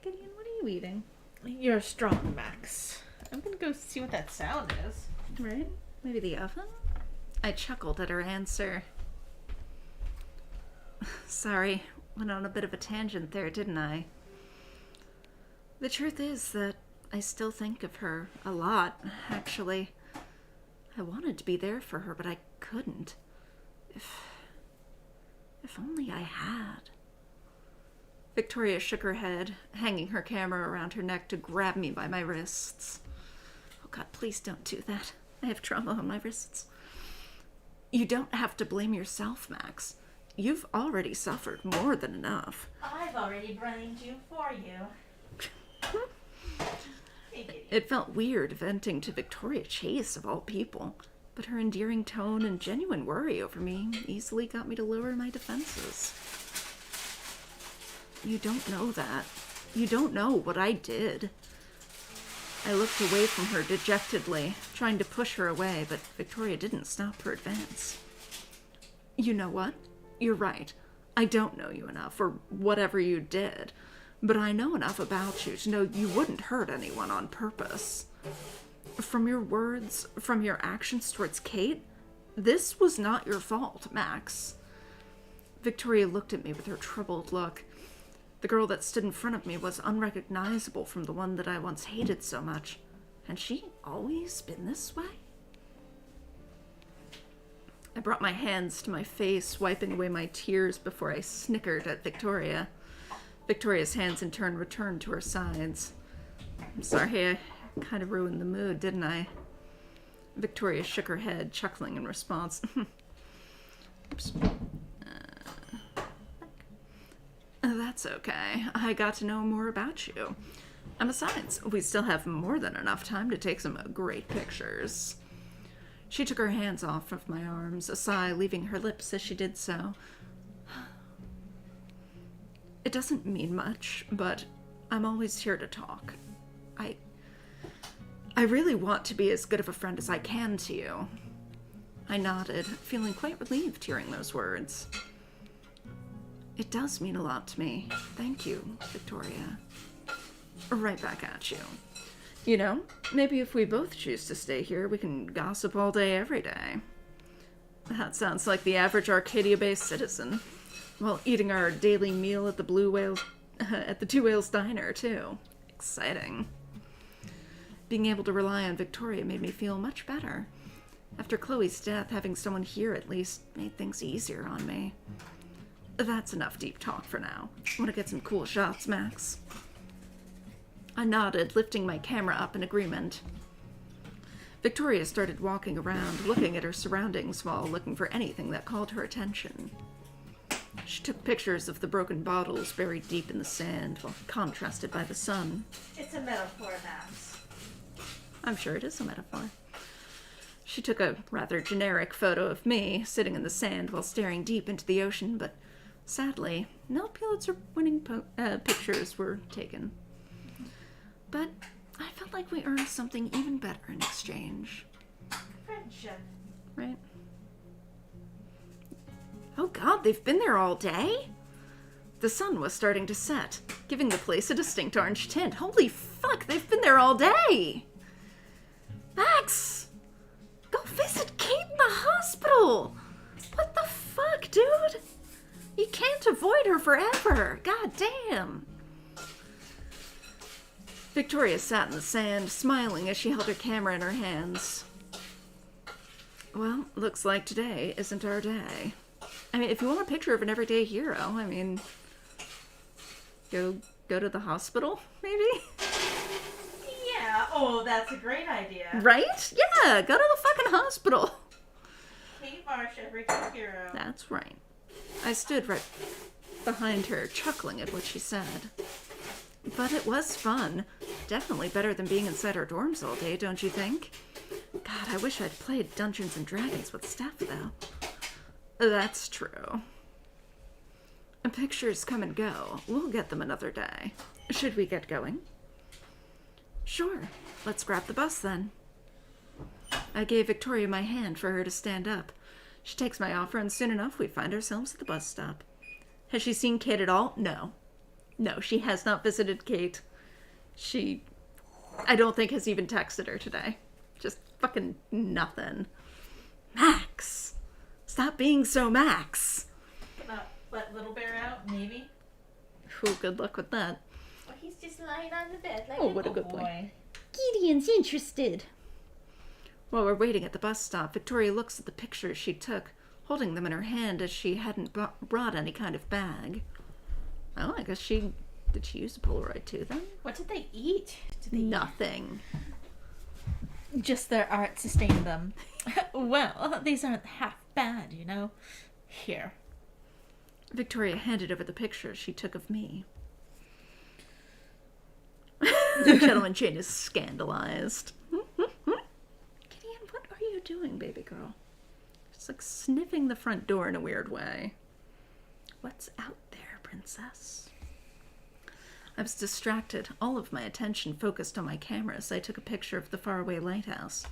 Gideon, what are you eating? You're strong, Max. I'm gonna go see what that sound is. Right? Maybe the oven? I chuckled at her answer. Sorry, went on a bit of a tangent there, didn't I? The truth is that I still think of her a lot, actually. I wanted to be there for her, but I couldn't. If only I had. Victoria shook her head, hanging her camera around her neck to grab me by my wrists. Oh God, please don't do that. I have trauma on my wrists. You don't have to blame yourself, Max. You've already suffered more than enough. I've already blamed you for you. It felt weird venting to Victoria Chase, of all people, but her endearing tone and genuine worry over me easily got me to lower my defenses. You don't know that. You don't know what I did. I looked away from her dejectedly, trying to push her away, but Victoria didn't stop her advance. You know what? You're right. I don't know you enough, or whatever you did, but I know enough about you to know you wouldn't hurt anyone on purpose. From your words, from your actions towards Kate, this was not your fault, Max. Victoria looked at me with her troubled look. The girl that stood in front of me was unrecognizable from the one that I once hated so much. Had she always been this way? I brought my hands to my face, wiping away my tears before I snickered at Victoria. Victoria's hands in turn returned to her sides. I'm sorry, I kind of ruined the mood, didn't I? Victoria shook her head, chuckling in response. Oops. That's okay. I got to know more about you. And besides, we still have more than enough time to take some great pictures. She took her hands off of my arms, a sigh leaving her lips as she did so. It doesn't mean much, but I'm always here to talk. I really want to be as good of a friend as I can to you. I nodded, feeling quite relieved hearing those words. It does mean a lot to me. Thank you, Victoria. Right back at you. You know, maybe if we both choose to stay here, we can gossip all day, every day. That sounds like the average Arcadia-based citizen. While eating our daily meal at the Two Whales Diner, too. Exciting. Being able to rely on Victoria made me feel much better. After Chloe's death, having someone here at least made things easier on me. That's enough deep talk for now. Want to get some cool shots, Max? I nodded, lifting my camera up in agreement. Victoria started walking around, looking at her surroundings while looking for anything that called her attention. She took pictures of the broken bottles buried deep in the sand, while contrasted by the sun. It's a metaphor, Max. I'm sure it is a metaphor. She took a rather generic photo of me, sitting in the sand while staring deep into the ocean, but sadly, no Pulitzer-winning pictures were taken. But I felt like we earned something even better in exchange. Friendship. Right? Oh God, they've been there all day? The sun was starting to set, giving the place a distinct orange tint. Holy fuck, they've been there all day! Max! Go visit Kate in the hospital! What the fuck, dude? You can't avoid her forever. God damn. Victoria sat in the sand, smiling as she held her camera in her hands. Well, looks like today isn't our day. I mean, if you want a picture of an everyday hero, I mean, go to the hospital, maybe? Yeah, oh, that's a great idea. Right? Yeah, go to the fucking hospital. Kate Marsh, everyday hero. That's right. I stood right... behind her, chuckling at what she said. But it was fun. Definitely better than being inside our dorms all day, don't you think? God, I wish I'd played Dungeons and Dragons with Steph, though. That's true. Pictures come and go. We'll get them another day. Should we get going? Sure. Let's grab the bus, then. I gave Victoria my hand for her to stand up. She takes my offer, and soon enough we find ourselves at the bus stop. Has she seen Kate at all? No. No, she has not visited Kate. I don't think, has even texted her today. Just fucking nothing. Max! Stop being so Max! Let Little Bear out, maybe? Ooh, good luck with that. Well, he's just lying on the bed like Oh, what a good boy. boy. Gideon's interested. While we're waiting at the bus stop, Victoria looks at the pictures she took, holding them in her hand as she hadn't brought any kind of bag. Oh, I guess did she use a Polaroid too, then? What did they eat? Nothing. Just their art sustained them. Well, these aren't half bad, you know. Here. Victoria handed over the picture she took of me. The gentleman Jane is scandalized. Gideon, what are you doing, baby girl? It's like sniffing the front door in a weird way. What's out there, princess? I was distracted, all of my attention focused on my camera as I took a picture of the faraway lighthouse.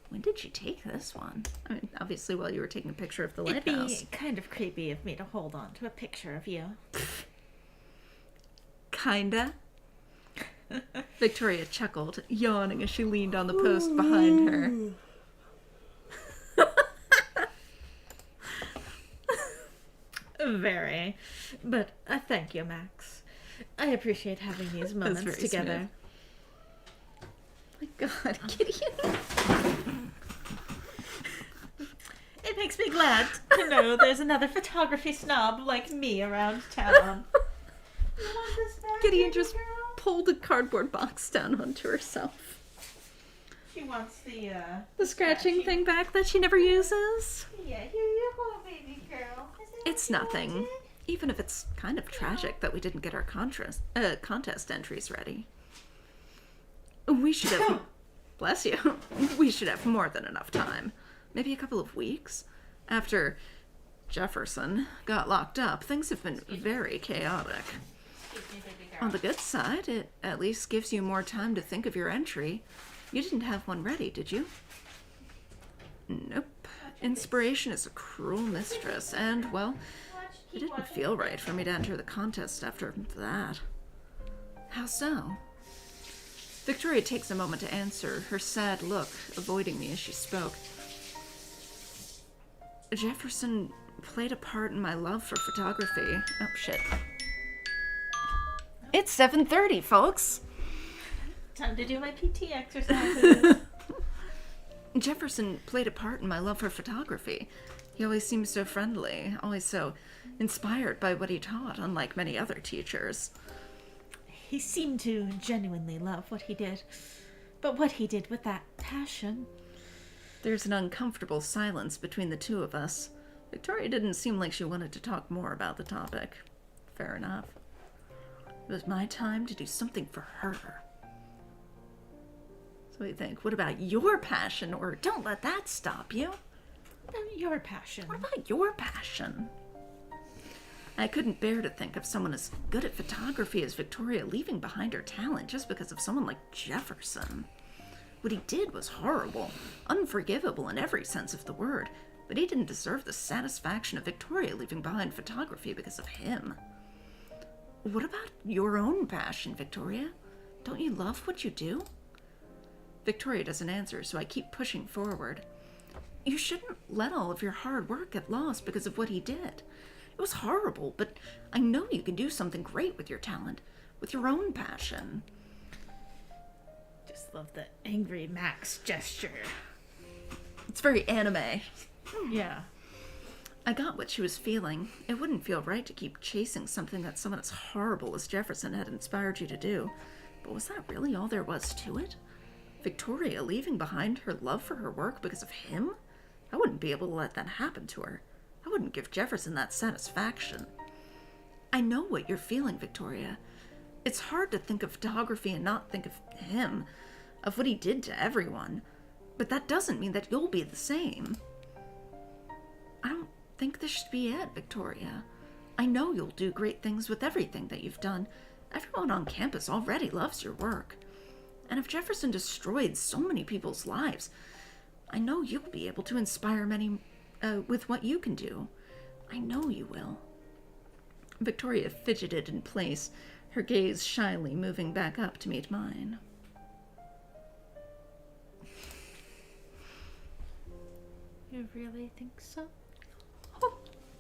When did you take this one? I mean, obviously while you were taking a picture of the lighthouse. It'd be kind of creepy of me to hold on to a picture of you. Kinda. Victoria chuckled, yawning as she leaned on the post behind her. Very. But thank you, Max. I appreciate having these moments together. My God, Gideon. It makes me glad to know there's another photography snob like me around town. You want this back, Gideon baby just girl? pulled a cardboard box down onto herself. She wants the scratching thing back that she never uses. Yeah, here you go, baby girl. It's nothing. Even if it's kind of tragic that we didn't get our contest entries ready. We should have... Bless you. We should have more than enough time. Maybe a couple of weeks. After Jefferson got locked up, things have been very chaotic. On the good side, it at least gives you more time to think of your entry. You didn't have one ready, did you? Nope. Inspiration is a cruel mistress, and, well, it didn't feel right for me to enter the contest after that. How so? Victoria takes a moment to answer, her sad look avoiding me as she spoke. Jefferson played a part in my love for photography. Oh, shit. It's 7:30, folks! Time to do my PT exercises. Jefferson played a part in my love for photography. He always seemed so friendly, always so inspired by what he taught, unlike many other teachers. He seemed to genuinely love what he did, but what he did with that passion. There's an uncomfortable silence between the two of us. Victoria didn't seem like she wanted to talk more about the topic. Fair enough. It was my time to do something for her. So what do you think? What about your passion? Or don't let that stop you. Your passion. What about your passion? I couldn't bear to think of someone as good at photography as Victoria leaving behind her talent just because of someone like Jefferson. What he did was horrible, unforgivable in every sense of the word, but he didn't deserve the satisfaction of Victoria leaving behind photography because of him. What about your own passion, Victoria? Don't you love what you do? Victoria doesn't answer, so I keep pushing forward. You shouldn't let all of your hard work get lost because of what he did. It was horrible, but I know you can do something great with your talent, with your own passion. Just love the angry Max gesture. It's very anime. Yeah. I got what she was feeling. It wouldn't feel right to keep chasing something that someone as horrible as Jefferson had inspired you to do. But was that really all there was to it? Victoria leaving behind her love for her work because of him? I wouldn't be able to let that happen to her. I wouldn't give Jefferson that satisfaction. I know what you're feeling, Victoria. It's hard to think of photography and not think of him, of what he did to everyone. But that doesn't mean that you'll be the same. I don't think this should be it, Victoria. I know you'll do great things with everything that you've done. Everyone on campus already loves your work. And if Jefferson destroyed so many people's lives, I know you'll be able to inspire many with what you can do. I know you will. Victoria fidgeted in place, her gaze shyly moving back up to meet mine. You really think so? Oh,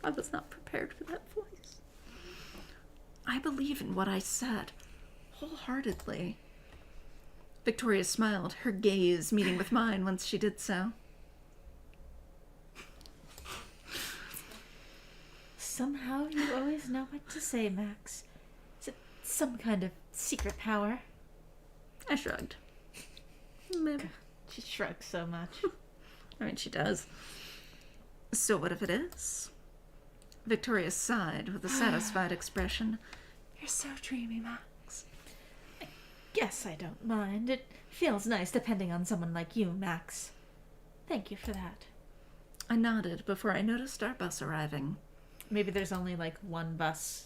I was not prepared for that voice. I believe in what I said, wholeheartedly. Victoria smiled, her gaze meeting with mine once she did so. Somehow you always know what to say, Max. Is it some kind of secret power? I shrugged. Maybe. She shrugs so much. I mean, she does. So what if it is? Victoria sighed with a satisfied expression. You're so dreamy, Max. Guess I don't mind. It feels nice depending on someone like you, Max. Thank you for that. I nodded before I noticed our bus arriving. Maybe there's only like one bus.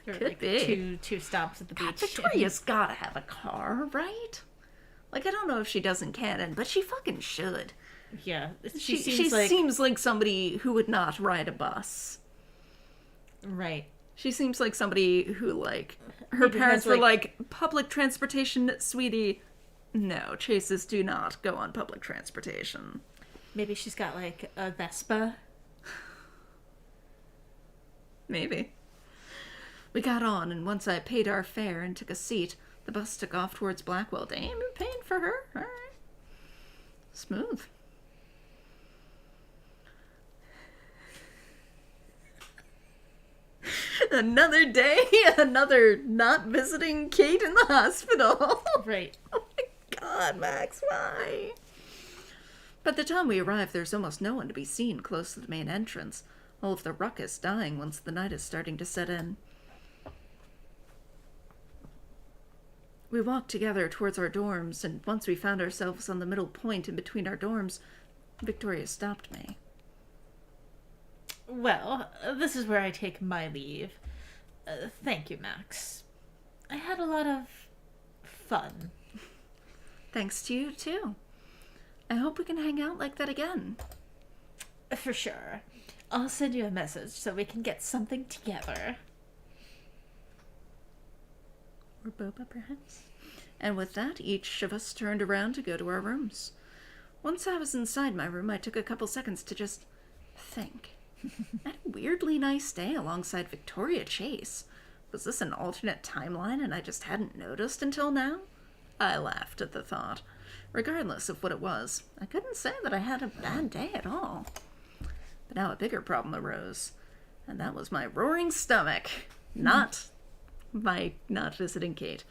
Or Could like be. two stops at the God, beach. Victoria's gotta have a car, right? Like, I don't know if she does in canon, but she fucking should. Yeah. She seems seems like somebody who would not ride a bus. Right. She seems like somebody who, like, her Maybe parents has, were like, public transportation, sweetie. No, Chases do not go on public transportation. Maybe she's got like a Vespa. Maybe. We got on, and once I paid our fare and took a seat, the bus took off towards Blackwell. Damn, you're paying for her? All right. Smooth. Another day, another not visiting Kate in the hospital. Right. Oh my god, Max, why? By the time we arrive, there's almost no one to be seen close to the main entrance, all of the ruckus dying once the night is starting to set in. We walked together towards our dorms, and once we found ourselves on the middle point in between our dorms, Victoria stopped me. Well, this is where I take my leave. Thank you, Max. I had a lot of fun. Thanks to you, too. I hope we can hang out like that again. For sure. I'll send you a message so we can get something together. Or boba, perhaps? And with that, each of us turned around to go to our rooms. Once I was inside my room, I took a couple seconds to just think. I had a weirdly nice day alongside Victoria Chase. Was this an alternate timeline and I just hadn't noticed until now? I laughed at the thought. Regardless of what it was, I couldn't say that I had a bad day at all. But now a bigger problem arose, and that was my roaring stomach, not my not visiting Kate.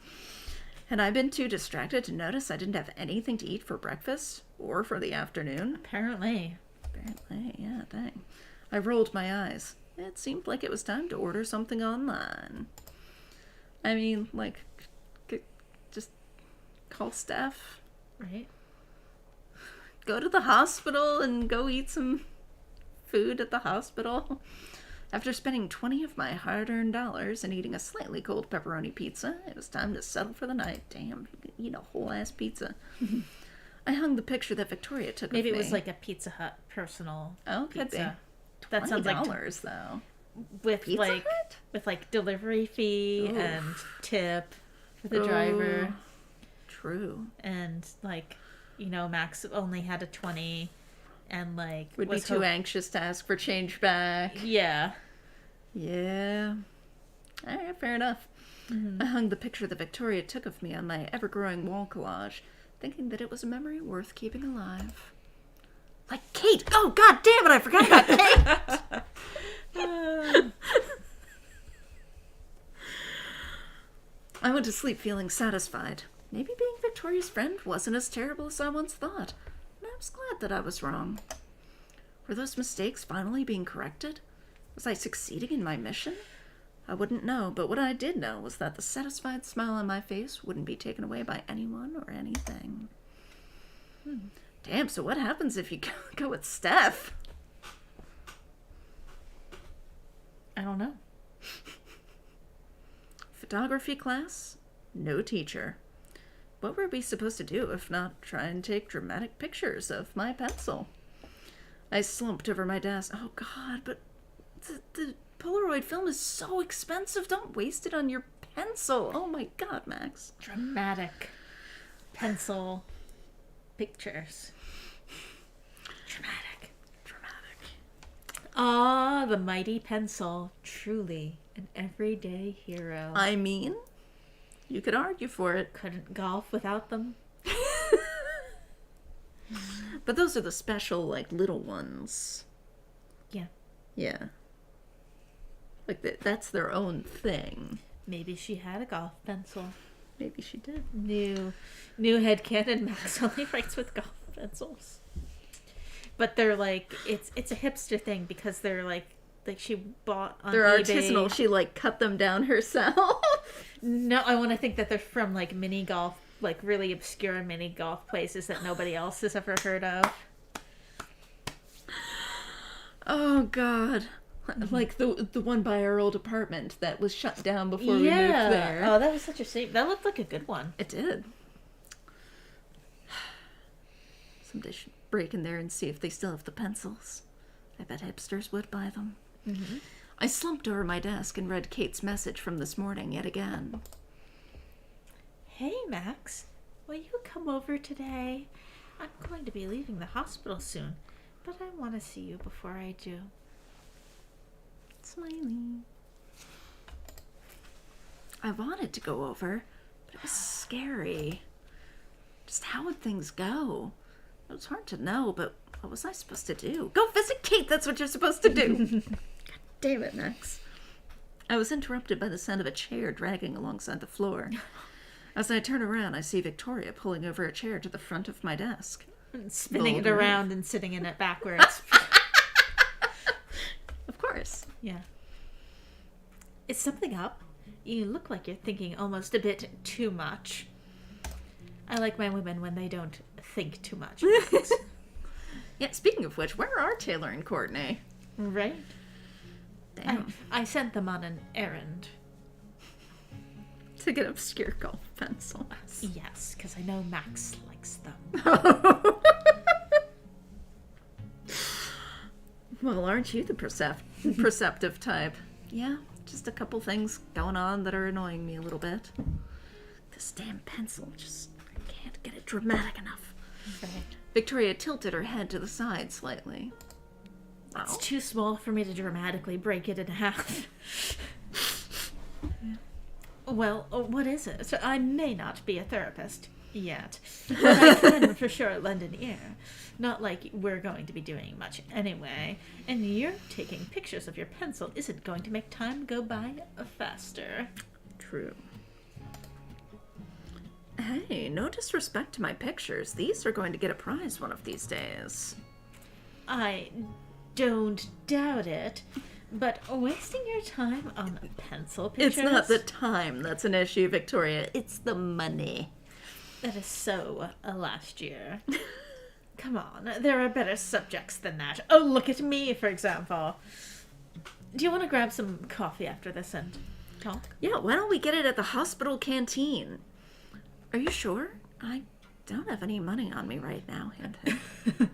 Had I been too distracted to notice I didn't have anything to eat for breakfast or for the afternoon? Apparently. Apparently, yeah, dang. I rolled my eyes. It seemed like it was time to order something online. I mean, like, just call Steph. Right? Go to the hospital and go eat some food at the hospital. After spending 20 of my hard-earned dollars and eating a slightly cold pepperoni pizza, it was time to settle for the night. Damn, you could eat a whole-ass pizza. I hung the picture that Victoria took Maybe of it me. was like a Pizza Hut personal Oh, could pizza. be. That sounds like $20, though. with Pizza like Hut? with like delivery fee Oof. and tip for the driver. Oh, true. And like, you know, Max only had a 20 and like Would be was too anxious to ask for change back. Yeah. Yeah. Alright, fair enough. I hung the picture that Victoria took of me on my ever-growing wall collage, thinking that it was a memory worth keeping alive. Like Kate! Oh, god damn it, I forgot about Kate! I went to sleep feeling satisfied. Maybe being Victoria's friend wasn't as terrible as I once thought, and I was glad that I was wrong. Were those mistakes finally being corrected? Was I succeeding in my mission? I wouldn't know, but what I did know was that the satisfied smile on my face wouldn't be taken away by anyone or anything. Damn, so what happens if you go with Steph? I don't know. Photography class? No teacher. What were we supposed to do if not try and take dramatic pictures of my pencil? I slumped over my desk. Oh god, but the Polaroid film is so expensive. Don't waste it on your pencil. Oh my god, Max. Dramatic pencil pictures. Dramatic. Ah, the mighty pencil. Truly an everyday hero. I mean, you could argue for it. Couldn't golf without them. But those are the special, like, little ones. Yeah. Yeah. Like, that's their own thing. Maybe she had a golf pencil. Maybe she did. New headcanon. Max only writes with golf pencils. But they're like, it's a hipster thing because they're like she bought on They're eBay. artisanal. She, like, cut them down herself. No, I want to think that they're from like mini golf, like really obscure mini golf places that nobody else has ever heard of. Oh, God. Like the one by our old apartment that was shut down before we moved there. Oh, that was such a shame. That looked like a good one. It did. Someday should break in there and see if they still have the pencils. I bet hipsters would buy them. Mm-hmm. I slumped over my desk and read Kate's message from this morning yet again. Hey, Max, will you come over today? I'm going to be leaving the hospital soon, but I want to see you before I do. Smiley. I wanted to go over, but it was scary. Just how would things go? It was hard to know, but what was I supposed to do? Go visit Kate! That's what you're supposed to do! God damn it, Max. I was interrupted by the sound of a chair dragging alongside the floor. As I turn around, I see Victoria pulling over a chair to the front of my desk. Spinning Bold it around and sitting in it backwards. Of course. Yeah. Is something up? You look like you're thinking almost a bit too much. I like my women when they don't think too much. Yeah, speaking of which, where are Taylor and Courtney? Right? Damn. I sent them on an errand. To get obscure golf pencils. Yes, because I know Max likes them. Well, aren't you the perceptive type? Yeah, just a couple things going on that are annoying me a little bit. This damn pencil, I can't get it dramatic enough. Right. Victoria tilted her head to the side slightly. It's too small for me to dramatically break it in half. Well, what is it? So I may not be a therapist yet, but I can for sure lend an ear. Not like we're going to be doing much anyway, and you're taking pictures of your pencil isn't going to make time go by faster. True. Hey, no disrespect to my pictures. These are going to get a prize one of these days. I don't doubt it, but wasting your time on pencil pictures... It's not the time that's an issue, Victoria. It's the money. That is so last year. Come on, there are better subjects than that. Oh, look at me, for example. Do you want to grab some coffee after this and talk? Yeah, why don't we get it at the hospital canteen? Are you sure? I don't have any money on me right now, hint, hint.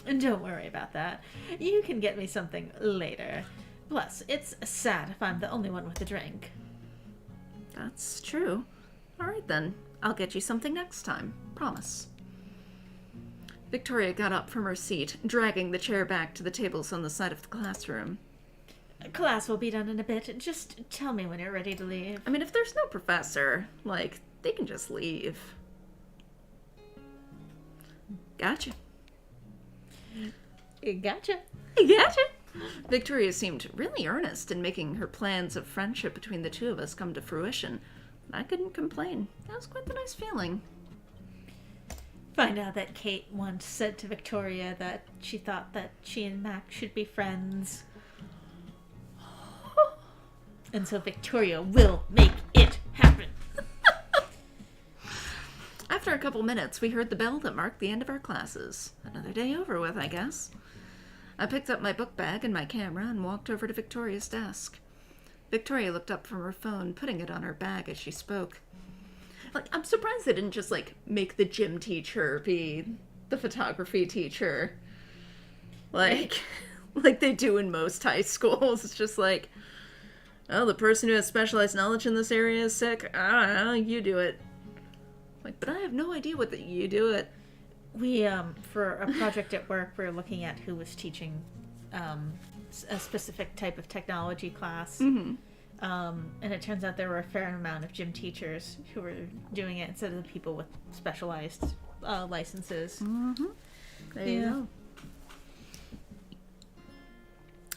And don't worry about that. You can get me something later. Plus, it's sad if I'm the only one with a drink. That's true. All right, then. I'll get you something next time. Promise. Victoria got up from her seat, dragging the chair back to the tables on the side of the classroom. Class will be done in a bit. Just tell me when you're ready to leave. I mean, if there's no professor, they can just leave. Gotcha. Gotcha. Gotcha. Victoria seemed really earnest in making her plans of friendship between the two of us come to fruition. I couldn't complain. That was quite the nice feeling. Find out that Kate once said to Victoria that she thought that she and Max should be friends. And so Victoria will make it happen. After a couple minutes, we heard the bell that marked the end of our classes. Another day over with, I guess. I picked up my book bag and my camera and walked over to Victoria's desk. Victoria looked up from her phone, putting it on her bag as she spoke. Like, I'm surprised they didn't just, like, make the gym teacher be the photography teacher. Like they do in most high schools. It's just like, oh, the person who has specialized knowledge in this area is sick. I don't know, you do it. Like, but I have no idea what you do it. We, for a project at work, we were looking at who was teaching a specific type of technology class. Mm-hmm. And it turns out there were a fair amount of gym teachers who were doing it instead of the people with specialized licenses. Mm-hmm. There you go.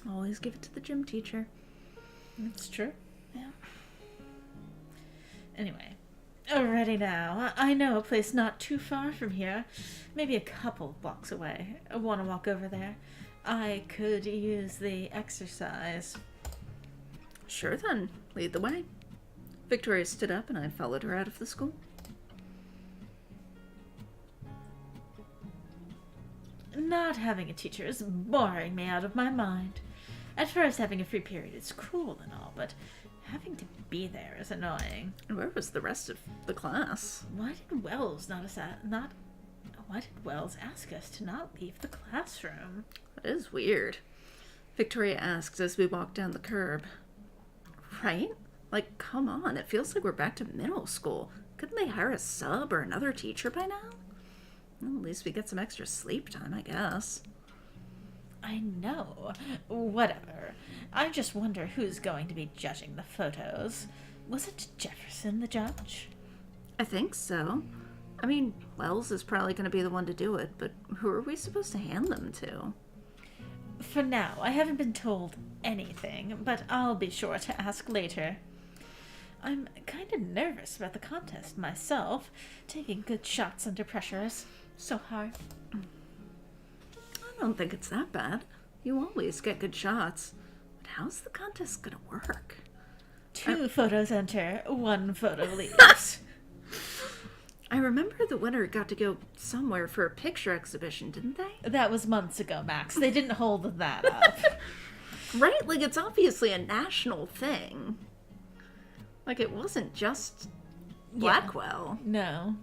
Always give it to the gym teacher. That's true. Yeah. Anyway, alrighty now. I know a place not too far from here. Maybe a couple blocks away. I want to walk over there. I could use the exercise. Sure then. Lead the way. Victoria stood up and I followed her out of the school. Not having a teacher is boring me out of my mind. At first, having a free period is cool and all, but having to be there is annoying. Where was the rest of the class? Why did Wells ask us to not leave the classroom? That is weird. Victoria asked as we walked down the curb. Right? Like, come on, it feels like we're back to middle school. Couldn't they hire a sub or another teacher by now? Well, at least we get some extra sleep time, I guess. I know. Whatever. I just wonder who's going to be judging the photos. Was it Jefferson, the judge? I think so. I mean, Wells is probably going to be the one to do it, but who are we supposed to hand them to? For now, I haven't been told anything, but I'll be sure to ask later. I'm kind of nervous about the contest myself. Taking good shots under pressure is so hard. I don't think it's that bad. You always get good shots. But how's the contest gonna work? 2 photos enter, 1 photo leaves. I remember the winner got to go somewhere for a picture exhibition, didn't they? That was months ago, Max. They didn't hold that up. Right? Like, it's obviously a national thing. Like, it wasn't just Blackwell. No.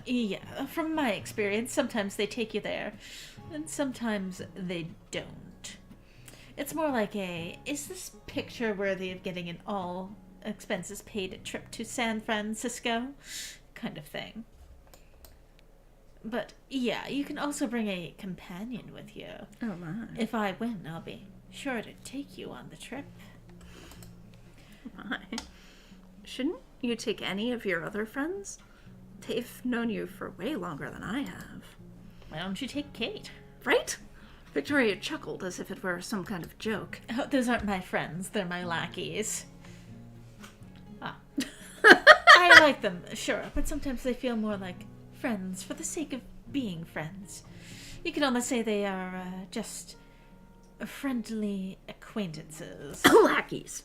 Yeah, from my experience, sometimes they take you there, and sometimes they don't. It's more like is this picture worthy of getting an all expenses paid trip to San Francisco kind of thing. But yeah, you can also bring a companion with you. Oh my. If I win, I'll be sure to take you on the trip. My. Shouldn't you take any of your other friends? They've known you for way longer than I have. Why don't you take Kate? Right? Victoria chuckled as if it were some kind of joke. Oh, those aren't my friends. They're my lackeys. Ah. I like them, sure, but sometimes they feel more like friends for the sake of being friends. You can almost say they are just friendly acquaintances. Lackeys.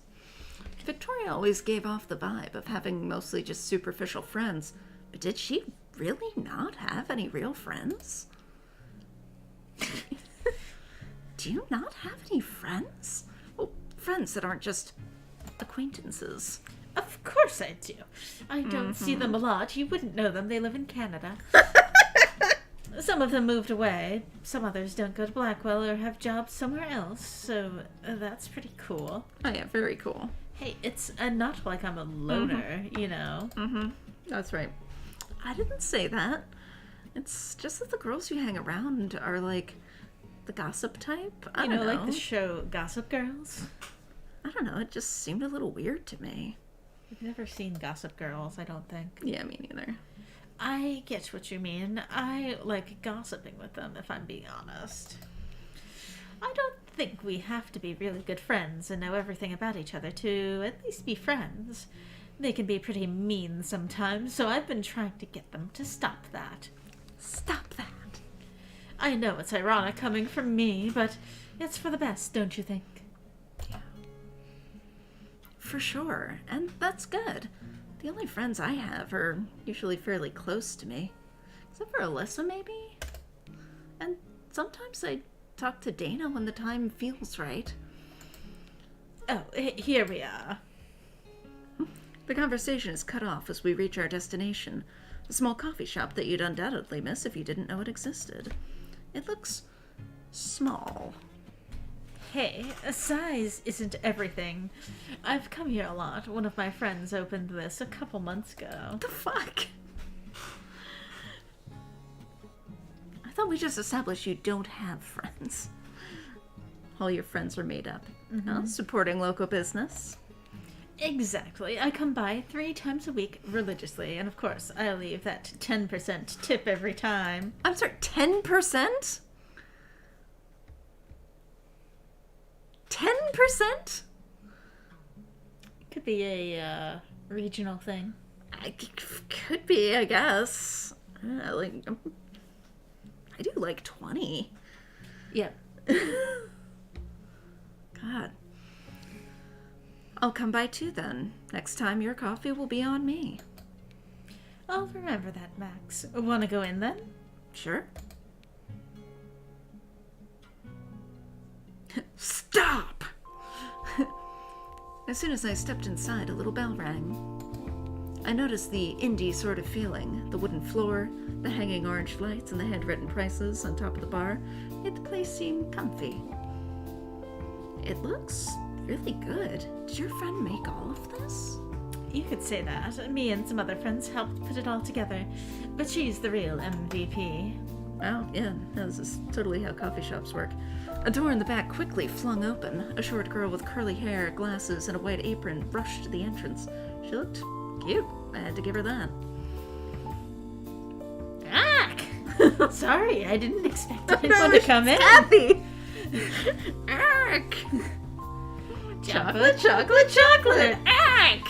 Victoria always gave off the vibe of having mostly just superficial friends, but did she really not have any real friends? Do you not have any friends? Well, friends that aren't just acquaintances. Of course I do. I don't see them a lot. You wouldn't know them. They live in Canada. Some of them moved away. Some others don't go to Blackwell or have jobs somewhere else. So that's pretty cool. Oh yeah, very cool. Hey, it's not like I'm a loner, you know. Mm-hmm. That's right. I didn't say that. It's just that the girls you hang around are like the gossip type. I don't know. Like the show Gossip Girls? I don't know. It just seemed a little weird to me. I've never seen Gossip Girls, I don't think. Yeah, me neither. I get what you mean. I like gossiping with them, if I'm being honest. I don't think we have to be really good friends and know everything about each other to at least be friends. They can be pretty mean sometimes, so I've been trying to get them to stop that. Stop that. I know it's ironic coming from me, but it's for the best, don't you think? Yeah. for sure, and that's good. The only friends I have are usually fairly close to me. Except for Alyssa, maybe? And sometimes I talk to Dana when the time feels right. Oh, here we are. The conversation is cut off as we reach our destination, a small coffee shop that you'd undoubtedly miss if you didn't know it existed. It looks small. Hey, size isn't everything. I've come here a lot. One of my friends opened this a couple months ago. What the fuck? I thought we just established you don't have friends. All your friends are made up. Well, supporting local business. Exactly. I come by 3 times a week religiously, and of course, I leave that 10% tip every time. I'm sorry, 10%? 10%? Could be a regional thing. Could be, I guess. I do like 20. Yeah. God. I'll come by too then. Next time your coffee will be on me. I'll remember that, Max. Wanna go in then? Sure. Stop! As soon as I stepped inside, a little bell rang. I noticed the indie sort of feeling. The wooden floor, the hanging orange lights, and the handwritten prices on top of the bar made the place seem comfy. It looks really good. Did your friend make all of this? You could say that. Me and some other friends helped put it all together. But she's the real MVP. Oh, yeah, this is totally how coffee shops work. A door in the back quickly flung open. A short girl with curly hair, glasses, and a white apron rushed to the entrance. She looked cute. I had to give her that. Ack! Sorry, I didn't expect anyone to come in. Happy! Ark! Chocolate, chocolate, chocolate! Ack!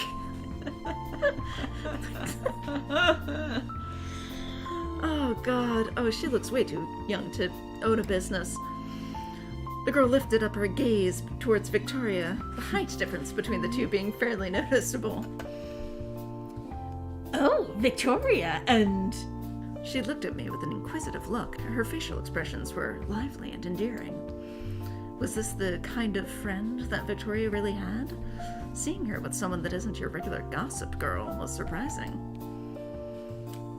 Oh, God. Oh, she looks way too young to own a business. The girl lifted up her gaze towards Victoria, the height difference between the two being fairly noticeable. Oh, Victoria, and... She looked at me with an inquisitive look. Her facial expressions were lively and endearing. Was this the kind of friend that Victoria really had? Seeing her with someone that isn't your regular gossip girl was surprising.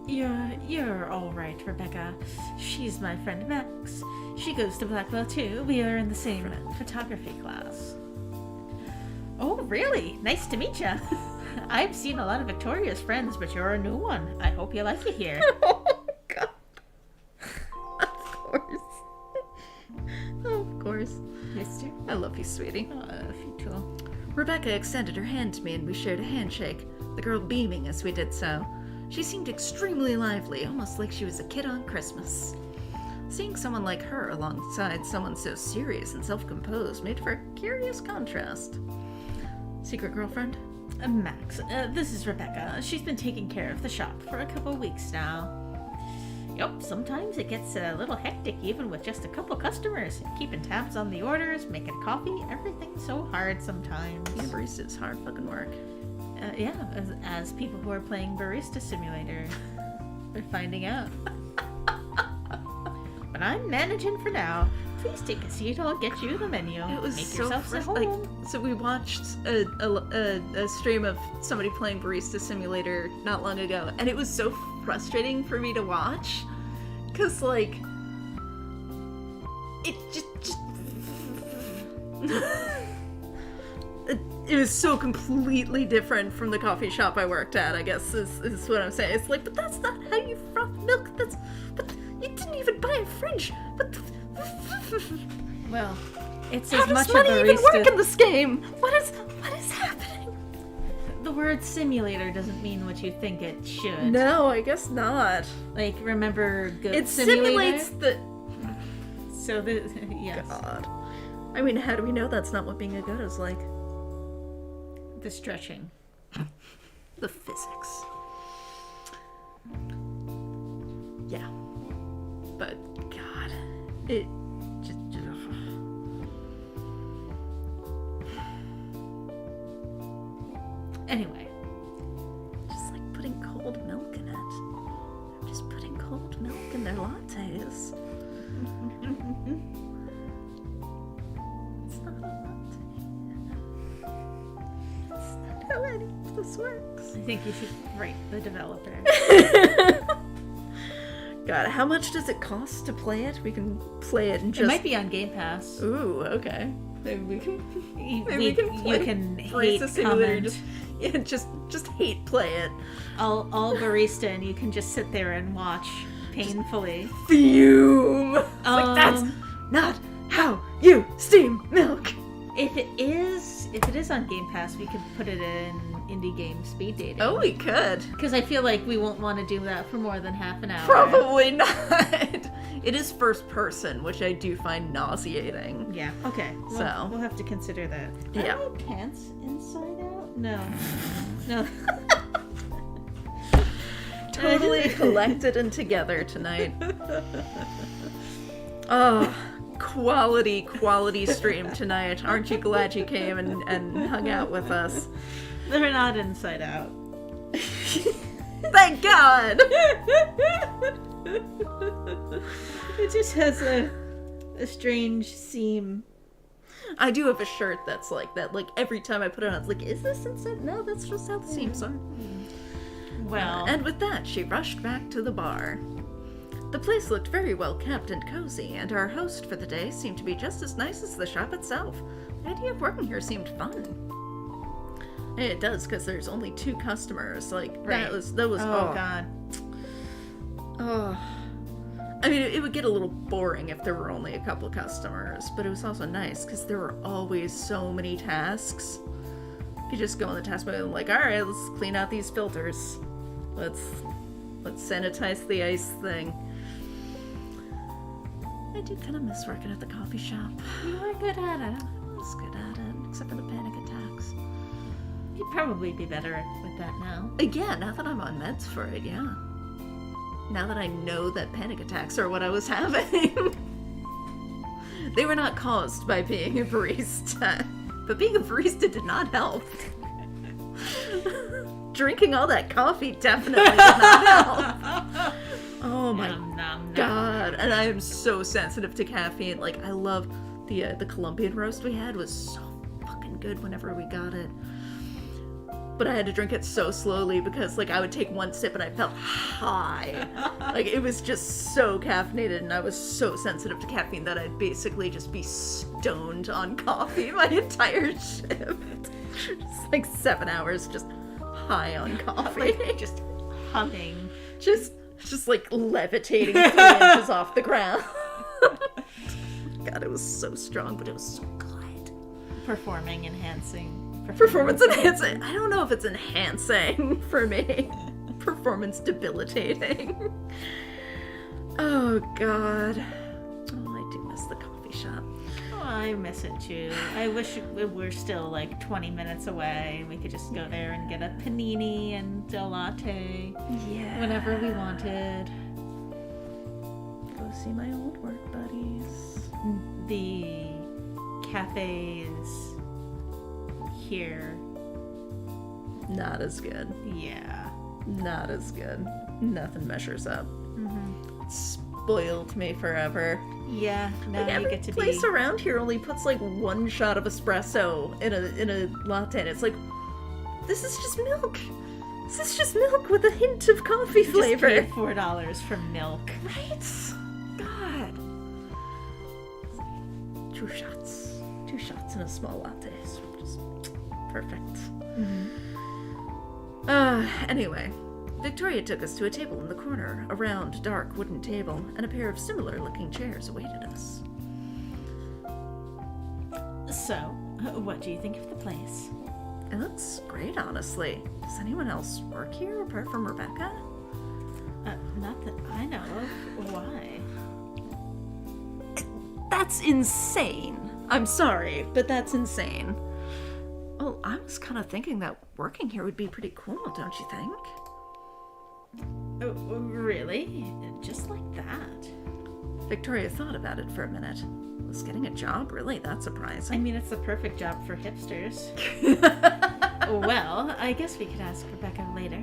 You're all right, Rebecca. She's my friend Max. She goes to Blackwell too. We are in the same photography class. Oh, really? Nice to meet ya. I've seen a lot of Victoria's friends, but you're a new one. I hope you like it here. Oh, God. Of course. Of course. Mister? I love you, sweetie. You too. Rebecca extended her hand to me and we shared a handshake, the girl beaming as we did so. She seemed extremely lively, almost like she was a kid on Christmas. Seeing someone like her alongside someone so serious and self-composed made for a curious contrast. Secret girlfriend? Max, this is Rebecca. She's been taking care of the shop for a couple weeks now. Yup, sometimes it gets a little hectic even with just a couple customers. Keeping tabs on the orders, making coffee, everything's so hard sometimes. Being a barista is hard fucking work. Yeah, as people who are playing Barista Simulator are finding out. But I'm managing for now. Please take a seat. I'll get you the menu. It was Make so yourselves at home. like, so we watched a stream of somebody playing Barista Simulator not long ago, and it was so frustrating for me to watch, cause like it just it was so completely different from the coffee shop I worked at. I guess is what I'm saying. It's like, but that's not how you froth milk. But you didn't even buy a fridge. But Well, it's how as much does money a barista. even work in this game? What is happening? The word simulator doesn't mean what you think it should. No, I guess not. Like, remember Goat It Simulator? simulates the... So, yes. God. I mean, how do we know that's not what being a goat is like? The stretching. The physics. Yeah. But, God, it just... Anyway. Just like putting cold milk in it. They're just putting cold milk in their lattes. It's not a latte. That's not how any of this works. I think you should write the developer. God, how much does it cost to play it? We can play it and just... It might be on Game Pass. Ooh, okay. Maybe we can... You can hate, comment. Just hate play it. I'll barista and you can just sit there and watch painfully. Fume! Like, that's not how you steam milk! If it is on Game Pass, we could put it in indie game speed dating. Oh, we could. Because I feel like we won't want to do that for more than half an hour. Probably not. It is first person, which I do find nauseating. Yeah. Okay. So we'll have to consider that. Yeah. Are my pants inside out? No. No. Totally collected and together tonight. Oh, quality stream tonight. Aren't you glad you came and hung out with us? They're not inside out. Thank God! It just has a strange seam. I do have a shirt that's like that. Like, every time I put it on, it's like, is this inside? No, that's just how the seams are. Well. And with that, she rushed back to the bar. The place looked very well kept and cozy, and our host for the day seemed to be just as nice as the shop itself. The idea of working here seemed fun. And it does, because there's only 2 customers. Like, Right. that was Oh, God. Oh. I mean, it would get a little boring if there were only a couple customers, but it was also nice because there were always so many tasks. You could just go on the task menu and like, all right, let's clean out these filters. Let's sanitize the ice thing. I do kind of miss working at the coffee shop. You were good at it. I was good at it, except for the panic attacks. You'd probably be better with that now. Yeah, now that I'm on meds for it, yeah. Now that I know that panic attacks are what I was having. They were not caused by being a barista. But being a barista did not help. Drinking all that coffee definitely did not help. Oh my God. And I am so sensitive to caffeine. Like, I love the Colombian roast we had was so fucking good whenever we got it. But I had to drink it so slowly because, like, I would take one sip and I felt high. Like, it was just so caffeinated, and I was so sensitive to caffeine that I'd basically just be stoned on coffee my entire shift. Just like 7 hours just high on coffee. Like, just humming. Just like levitating 3 inches off the ground. God, it was so strong, but it was so good. Performing, enhancing. Performance enhancing. I don't know if it's enhancing for me. Performance debilitating. Oh, God. Oh, I do miss the coffee shop. Oh, I miss it too. I wish we were still like 20 minutes away and we could just go there and get a panini and a latte. Yeah. Whenever we wanted. Go see my old work buddies. The cafes here. Not as good. Yeah. Not as good. Nothing measures up. Mm-hmm. Spoiled me forever. Yeah, now Like, you every get to place be... around here only puts like 1 shot of espresso in a latte, and it's like, this is just milk. This is just milk with a hint of coffee flavor. Just paid $4 for milk. Right? God. 2 shots. 2 shots in a small latte. So just perfect. Anyway, Victoria took us to a table in the corner. A round, dark wooden table and a pair of similar-looking chairs awaited us. So, what do you think of the place? It looks great, honestly. Does anyone else work here apart from Rebecca? Not that I know of. Why? That's insane. I'm sorry, but that's insane. Well, I was kind of thinking that working here would be pretty cool, don't you think? Oh, really? Just like that? Victoria thought about it for a minute. Was getting a job really that surprising? I mean, it's the perfect job for hipsters. Well, I guess we could ask Rebecca later.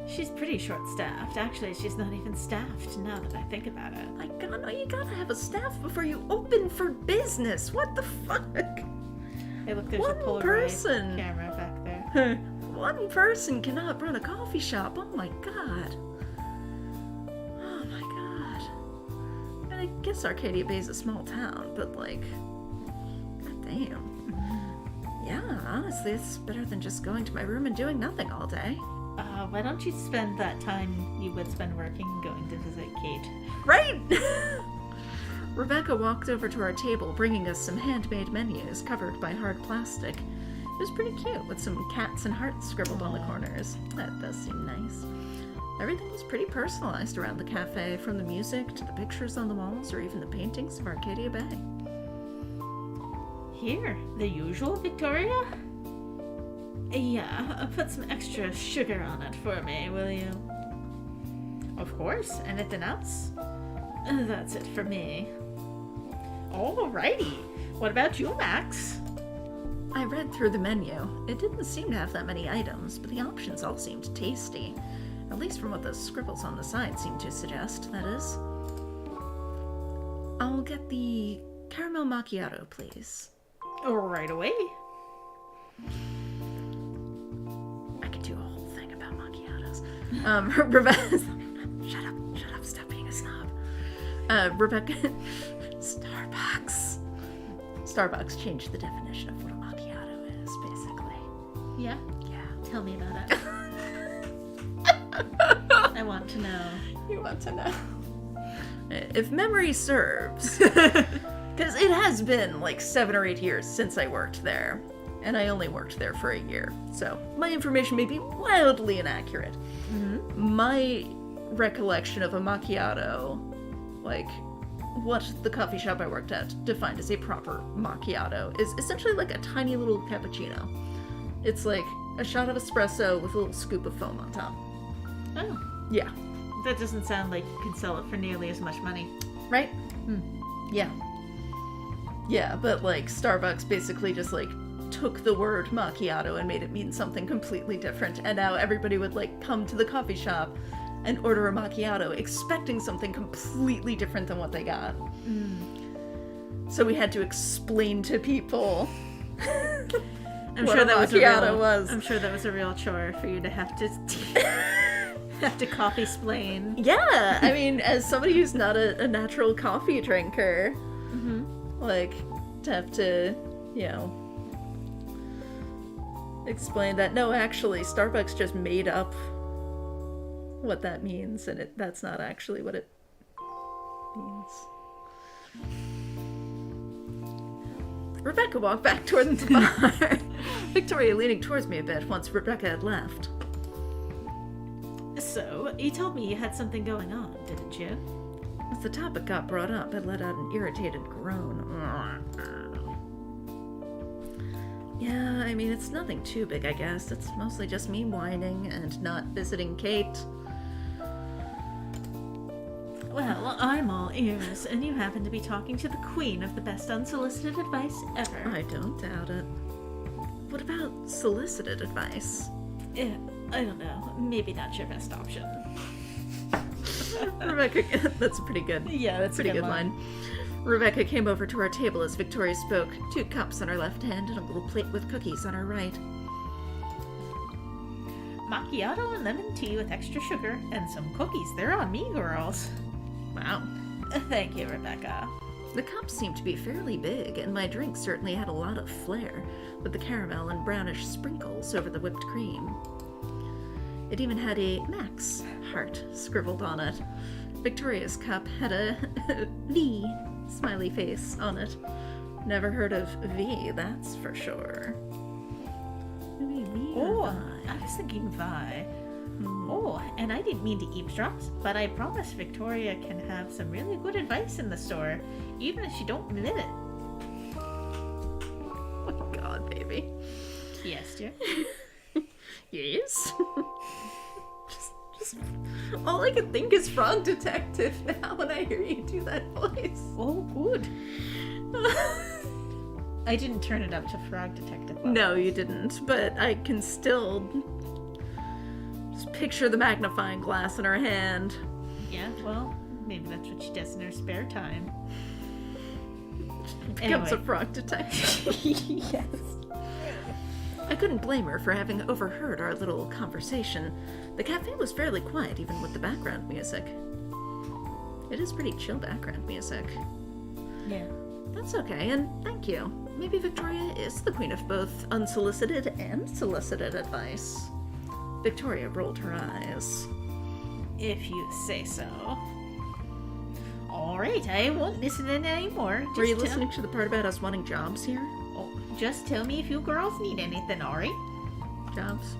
She's pretty short-staffed. Actually, she's not even staffed now that I think about it. My God, no, you gotta have a staff before you open for business. What the fuck? Hey, look, there's One a Polaroid person. camera back there. One person cannot run a coffee shop. Oh my God. Oh my God. And I guess Arcadia Bay is a small town, but like, God damn. Yeah, honestly, it's better than just going to my room and doing nothing all day. Why don't you spend that time you would spend working going to visit Kate? Right? Rebecca walked over to our table, bringing us some handmade menus covered by hard plastic. It was pretty cute, with some cats and hearts scribbled on the corners. That does seem nice. Everything was pretty personalized around the cafe, from the music to the pictures on the walls or even the paintings of Arcadia Bay. Here, the usual, Victoria? Yeah, put some extra sugar on it for me, will you? Of course. Anything else? That's it for me. Alrighty. What about you, Max? I read through the menu. It didn't seem to have that many items, but the options all seemed tasty. At least from what the scribbles on the side seemed to suggest, that is. I'll get the caramel macchiato, please. Right away. I could do a whole thing about macchiatos. Rebecca... Shut up, stop being a snob. Rebecca... Starbucks changed the definition of what a macchiato is, basically. Yeah? Yeah. Tell me about it. I want to know. You want to know? If memory serves... Because it has been like 7 or 8 years since I worked there. And I only worked there for a year. So my information may be wildly inaccurate. Mm-hmm. My recollection of a macchiato, like what the coffee shop I worked at defined as a proper macchiato, is essentially like a tiny little cappuccino. It's like a shot of espresso with a little scoop of foam on top. Oh. Yeah. That doesn't sound like you can sell it for nearly as much money. Right? Yeah. Yeah, but like Starbucks basically just like took the word macchiato and made it mean something completely different, and now everybody would like come to the coffee shop and order a macchiato expecting something completely different than what they got. So we had to explain to people I'm what sure a that macchiato was. I'm sure that was a real chore for you to have to have to coffee splain. Yeah, I mean, as somebody who's not a natural coffee drinker, like, to have to, you know, explain that, no, actually, Starbucks just made up what that means, and that's not actually what it means. Rebecca walked back toward the bar, Victoria leaning towards me a bit once Rebecca had left. So, you told me you had something going on, didn't you? As the topic got brought up, I let out an irritated groan. Yeah, I mean, it's nothing too big, I guess. It's mostly just me whining and not visiting Kate. Well, I'm all ears, and you happen to be talking to the queen of the best unsolicited advice ever. I don't doubt it. What about solicited advice? Yeah, I don't know. Maybe not your best option. Rebecca, that's pretty good. Yeah, that's Pretty a good good line. Rebecca came over to our table as Victoria spoke, 2 cups on her left hand and a little plate with cookies on her right. Macchiato and lemon tea with extra sugar and some cookies. They're on me, girls. Wow. Thank you, Rebecca. The cups seemed to be fairly big, and my drink certainly had a lot of flair, with the caramel and brownish sprinkles over the whipped cream. It even had a Max heart scribbled on it. Victoria's cup had a V smiley face on it. Never heard of V, that's for sure. Maybe V or Vi? I was thinking Vi. Oh, and I didn't mean to eavesdrop, but I promise Victoria can have some really good advice in the store, even if she don't admit it. Oh my God, baby. Yes, dear. Yes? just all I can think is Frog Detective now when I hear you do that voice. Oh, good. I didn't turn it up to frog detective level. No, you didn't, but I can still just picture the magnifying glass in her hand. Yeah, well, maybe that's what she does in her spare time. Becomes a frog detective. Yes. I couldn't blame her for having overheard our little conversation. The cafe was fairly quiet, even with the background music. It is pretty chill background music. Yeah. That's okay, and thank you. Maybe Victoria is the queen of both unsolicited and solicited advice. Victoria rolled her eyes. If you say so. Alright, I won't listen in anymore. Were you listening to the part about us wanting jobs here? Oh, just tell me if you girls need anything, alright? Jobs?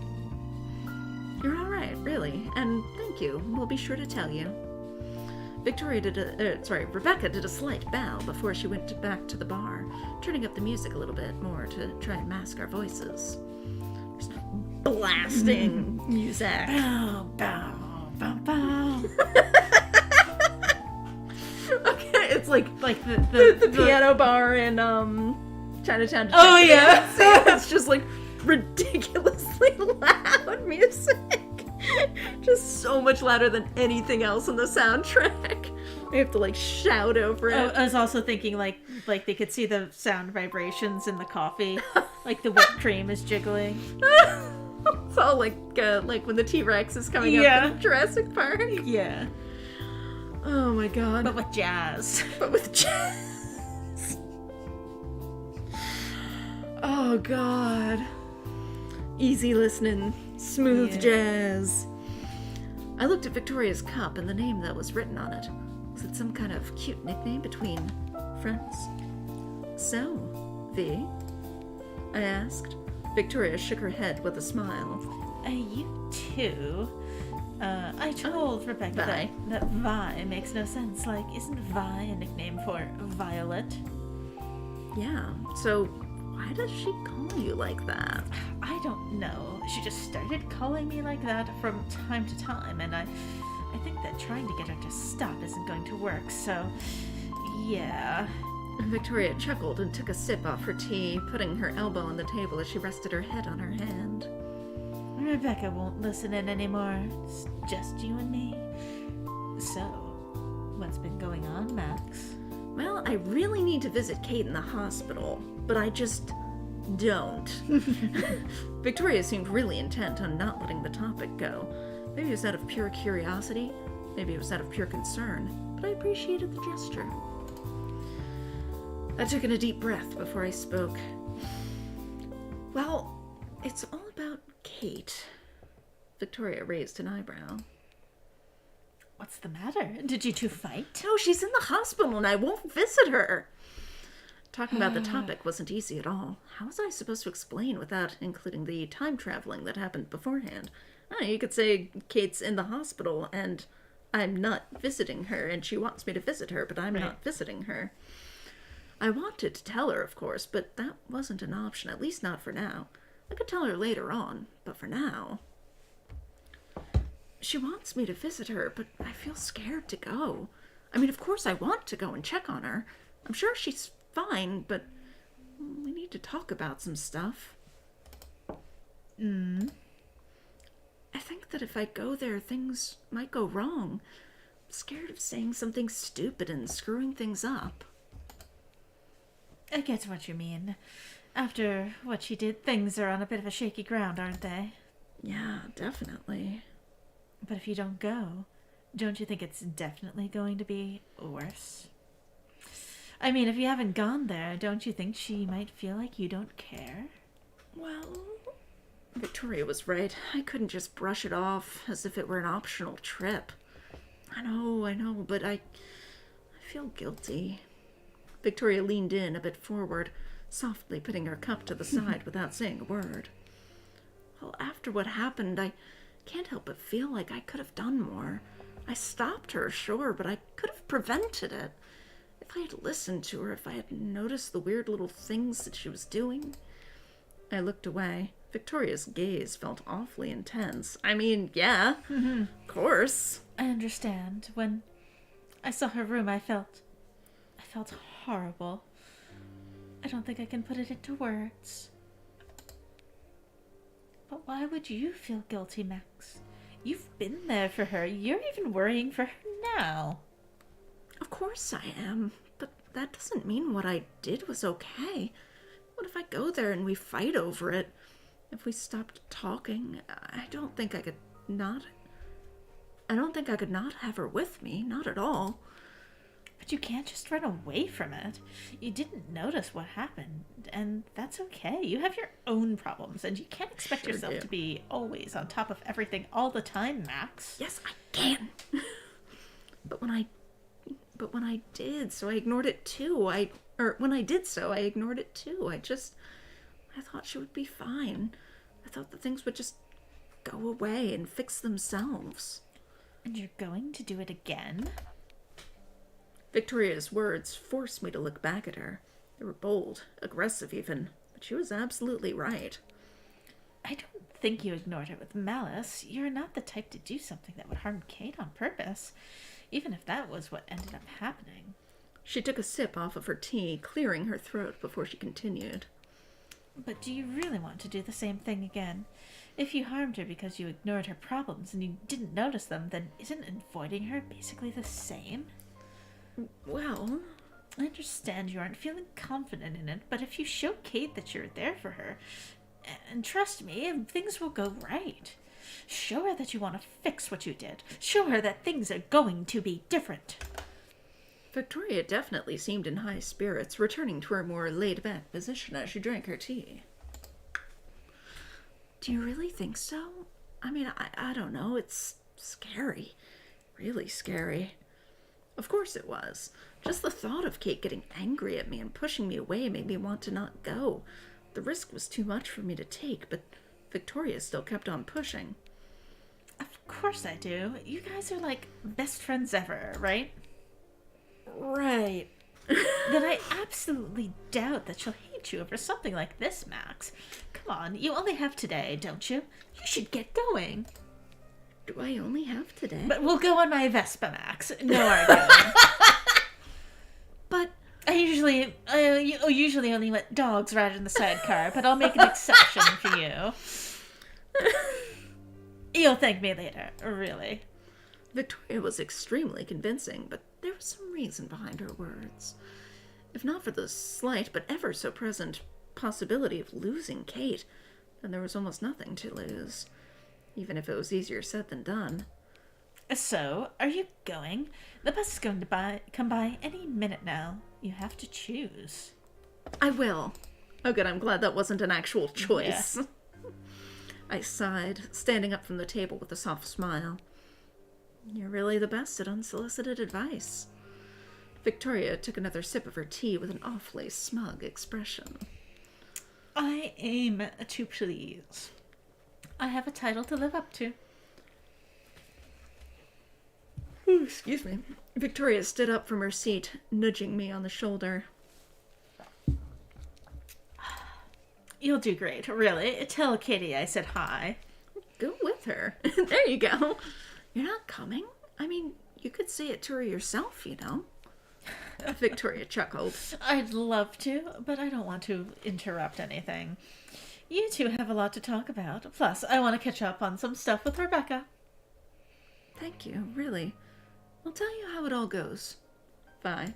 You're alright, really, and thank you. We'll be sure to tell you. Rebecca did a slight bow before she went back to the bar, turning up the music a little bit more to try and mask our voices. There's no blasting music. Bow, bow, bow, bow. Okay, it's like the piano bar in Chinatown. Oh, yeah. It's just like ridiculously loud music. Just so much louder than anything else on the soundtrack. We have to like shout over it. I was also thinking like they could see the sound vibrations in the coffee, like the whipped cream is jiggling. It's all like when the T-Rex is coming up in Jurassic Park. Yeah, Oh my god. but with jazz. But with jazz. Oh god. Easy listening, smooth jazz. I looked at Victoria's cup and the name that was written on it. Was it some kind of cute nickname between friends? So, V? I asked. Victoria shook her head with a smile. You too. I told Rebecca Vi. that Vi makes no sense. Like, isn't Vi a nickname for Violet? Yeah, so why does she call you like that? I don't know. She just started calling me like that from time to time, and I think that trying to get her to stop isn't going to work, so yeah. Victoria chuckled and took a sip off her tea, putting her elbow on the table as she rested her head on her hand. Rebecca won't listen in anymore. It's just you and me. So, what's been going on, Max? Well, I really need to visit Kate in the hospital, but I just don't. Victoria seemed really intent on not letting the topic go. Maybe it was out of pure curiosity, maybe it was out of pure concern, but I appreciated the gesture. I took in a deep breath before I spoke. Well, it's all about Kate. Victoria raised an eyebrow. What's the matter? Did you two fight? No, she's in the hospital and I won't visit her. Talking about the topic wasn't easy at all. How was I supposed to explain without including the time traveling that happened beforehand? I don't know, you could say Kate's in the hospital and I'm not visiting her and she wants me to visit her, but I'm not visiting her. I wanted to tell her, of course, but that wasn't an option, at least not for now. I could tell her later on, but for now... She wants me to visit her, but I feel scared to go. I mean, of course I want to go and check on her. I'm sure she's fine, but we need to talk about some stuff. I think that if I go there, things might go wrong. I'm scared of saying something stupid and screwing things up. I get what you mean. After what she did, things are on a bit of a shaky ground, aren't they? Yeah, definitely. But if you don't go, don't you think it's definitely going to be worse? I mean, if you haven't gone there, don't you think she might feel like you don't care? Well, Victoria was right. I couldn't just brush it off as if it were an optional trip. I know, but I feel guilty. Victoria leaned in a bit forward, softly putting her cup to the side without saying a word. Well, after what happened, I can't help but feel like I could have done more. I stopped her, sure, but I could have prevented it. If I had listened to her, if I had noticed the weird little things that she was doing. I looked away. Victoria's gaze felt awfully intense. I mean, yeah, of course. I understand. When I saw her room, I felt horrible. I don't think I can put it into words. But why would you feel guilty, Max? You've been there for her. You're even worrying for her now. Of course I am, but that doesn't mean what I did was okay. What if I go there and we fight over it? If we stopped talking, I don't think I could not have her with me, not at all. But you can't just run away from it. You didn't notice what happened, and that's okay. You have your own problems, and you can't expect Sure yourself do. to be always on top of everything all the time, Max. Yes, I can. But when I did, so I ignored it too. When I did so, I ignored it too. I thought she would be fine. I thought that things would just go away and fix themselves. And you're going to do it again? Victoria's words forced me to look back at her. They were bold, aggressive even, but she was absolutely right. I don't think you ignored it with malice. You're not the type to do something that would harm Kate on purpose, even if that was what ended up happening. She took a sip off of her tea, clearing her throat before she continued. But do you really want to do the same thing again? If you harmed her because you ignored her problems and you didn't notice them, then isn't avoiding her basically the same? Well, I understand you aren't feeling confident in it, but if you show Kate that you're there for her, and trust me, things will go right. Show her that you want to fix what you did. Show her that things are going to be different. Victoria definitely seemed in high spirits, returning to her more laid-back position as she drank her tea. Do you really think so? I mean, I don't know. It's scary. Really scary. Of course it was. Just the thought of Kate getting angry at me and pushing me away made me want to not go. The risk was too much for me to take, but Victoria still kept on pushing. Of course I do. You guys are like best friends ever, right? Right. Then I absolutely doubt that she'll hate you over something like this, Max. Come on, you only have today, don't you? You should get going. Do I only have today? But we'll go on my Vespa, Max. No arguing. But I usually only let dogs ride in the sidecar, but I'll make an exception for you. You'll thank me later, really. Victoria was extremely convincing, but there was some reason behind her words. If not for the slight but ever so present possibility of losing Kate, then there was almost nothing to lose, even if it was easier said than done. So, are you going? The bus is going to come by any minute now. You have to choose. I will. Oh good, I'm glad that wasn't an actual choice. Yeah. I sighed, standing up from the table with a soft smile. You're really the best at unsolicited advice. Victoria took another sip of her tea with an awfully smug expression. I aim to please. I have a title to live up to. Ooh, excuse me. Victoria stood up from her seat, nudging me on the shoulder. You'll do great, really. Tell Katie I said hi. Go with her. There you go. You're not coming? I mean, you could say it to her yourself, you know. Victoria chuckled. I'd love to, but I don't want to interrupt anything. You two have a lot to talk about. Plus, I want to catch up on some stuff with Rebecca. Thank you, really. I'll tell you how it all goes. Bye.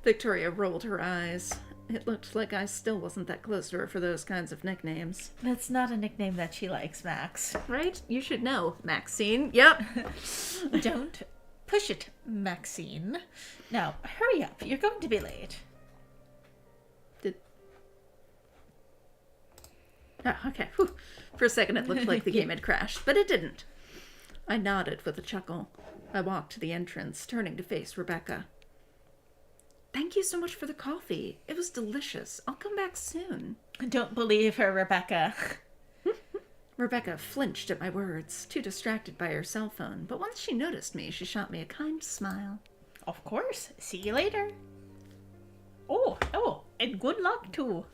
Victoria rolled her eyes. It looked like I still wasn't that close to her for those kinds of nicknames. That's not a nickname that she likes, Max. Right? You should know. Maxine. Yep. Don't push it, Maxine. Now, hurry up. You're going to be late. Oh, okay. Whew. For a second it looked like the game had crashed, but it didn't. I nodded with a chuckle. I walked to the entrance, turning to face Rebecca. Thank you so much for the coffee. It was delicious. I'll come back soon. Don't believe her, Rebecca. Rebecca flinched at my words, too distracted by her cell phone, but once she noticed me, she shot me a kind smile. Of course. See you later. Oh, and good luck, too.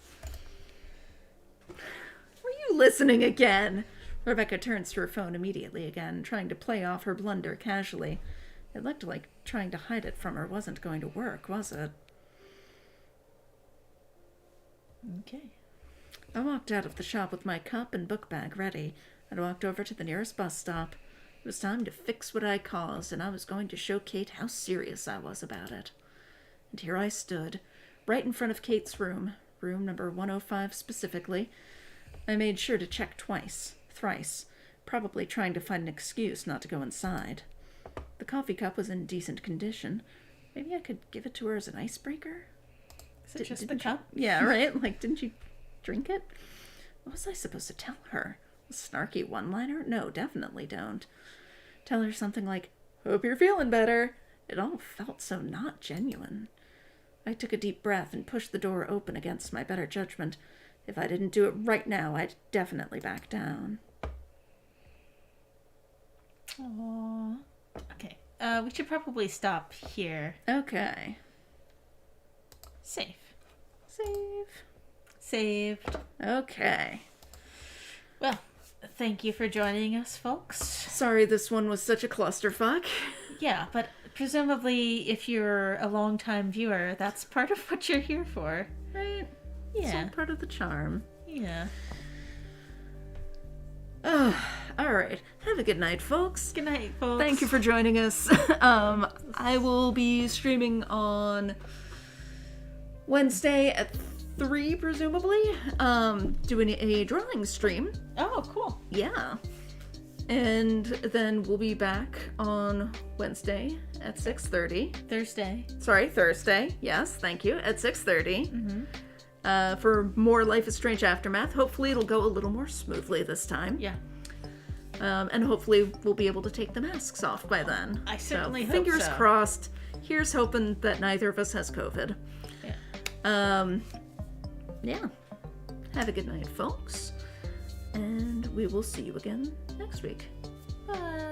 Were you listening again? Rebecca turns to her phone immediately again, trying to play off her blunder casually. It looked like trying to hide it from her wasn't going to work, was it? Okay. I walked out of the shop with my cup and book bag ready, and walked over to the nearest bus stop. It was time to fix what I caused, and I was going to show Kate how serious I was about it. And here I stood, right in front of Kate's room number 105 specifically. I made sure to check twice, thrice, probably trying to find an excuse not to go inside. The coffee cup was in decent condition. Maybe I could give it to her as an icebreaker? Is it just the Didn't you- cup? Yeah, right? Like, didn't you drink it? What was I supposed to tell her? A snarky one-liner? No, definitely don't. Tell her something like, "Hope you're feeling better." It all felt so not genuine. I took a deep breath and pushed the door open against my better judgment. If I didn't do it right now, I'd definitely back down. Aww. Okay. We should probably stop here. Okay. Save. Save. Saved. Okay. Well, thank you for joining us, folks. Sorry this one was such a clusterfuck. Yeah, but presumably if you're a long-time viewer, that's part of what you're here for. Right? It's all Yeah. part of the charm. Yeah. Oh, alright. Have a good night, folks. Good night, folks. Thank you for joining us. I will be streaming on Wednesday at 3, presumably. Doing a drawing stream. Oh, cool. Yeah. And then we'll be back on Wednesday at 6:30. Thursday. Yes, thank you. At 6:30. For more Life is Strange Aftermath. Hopefully it'll go a little more smoothly this time. Yeah. And hopefully we'll be able to take the masks off by then. I certainly hope fingers so. crossed. Here's hoping that neither of us has COVID. Yeah. Yeah. Have a good night, folks. And we will see you again next week. Bye.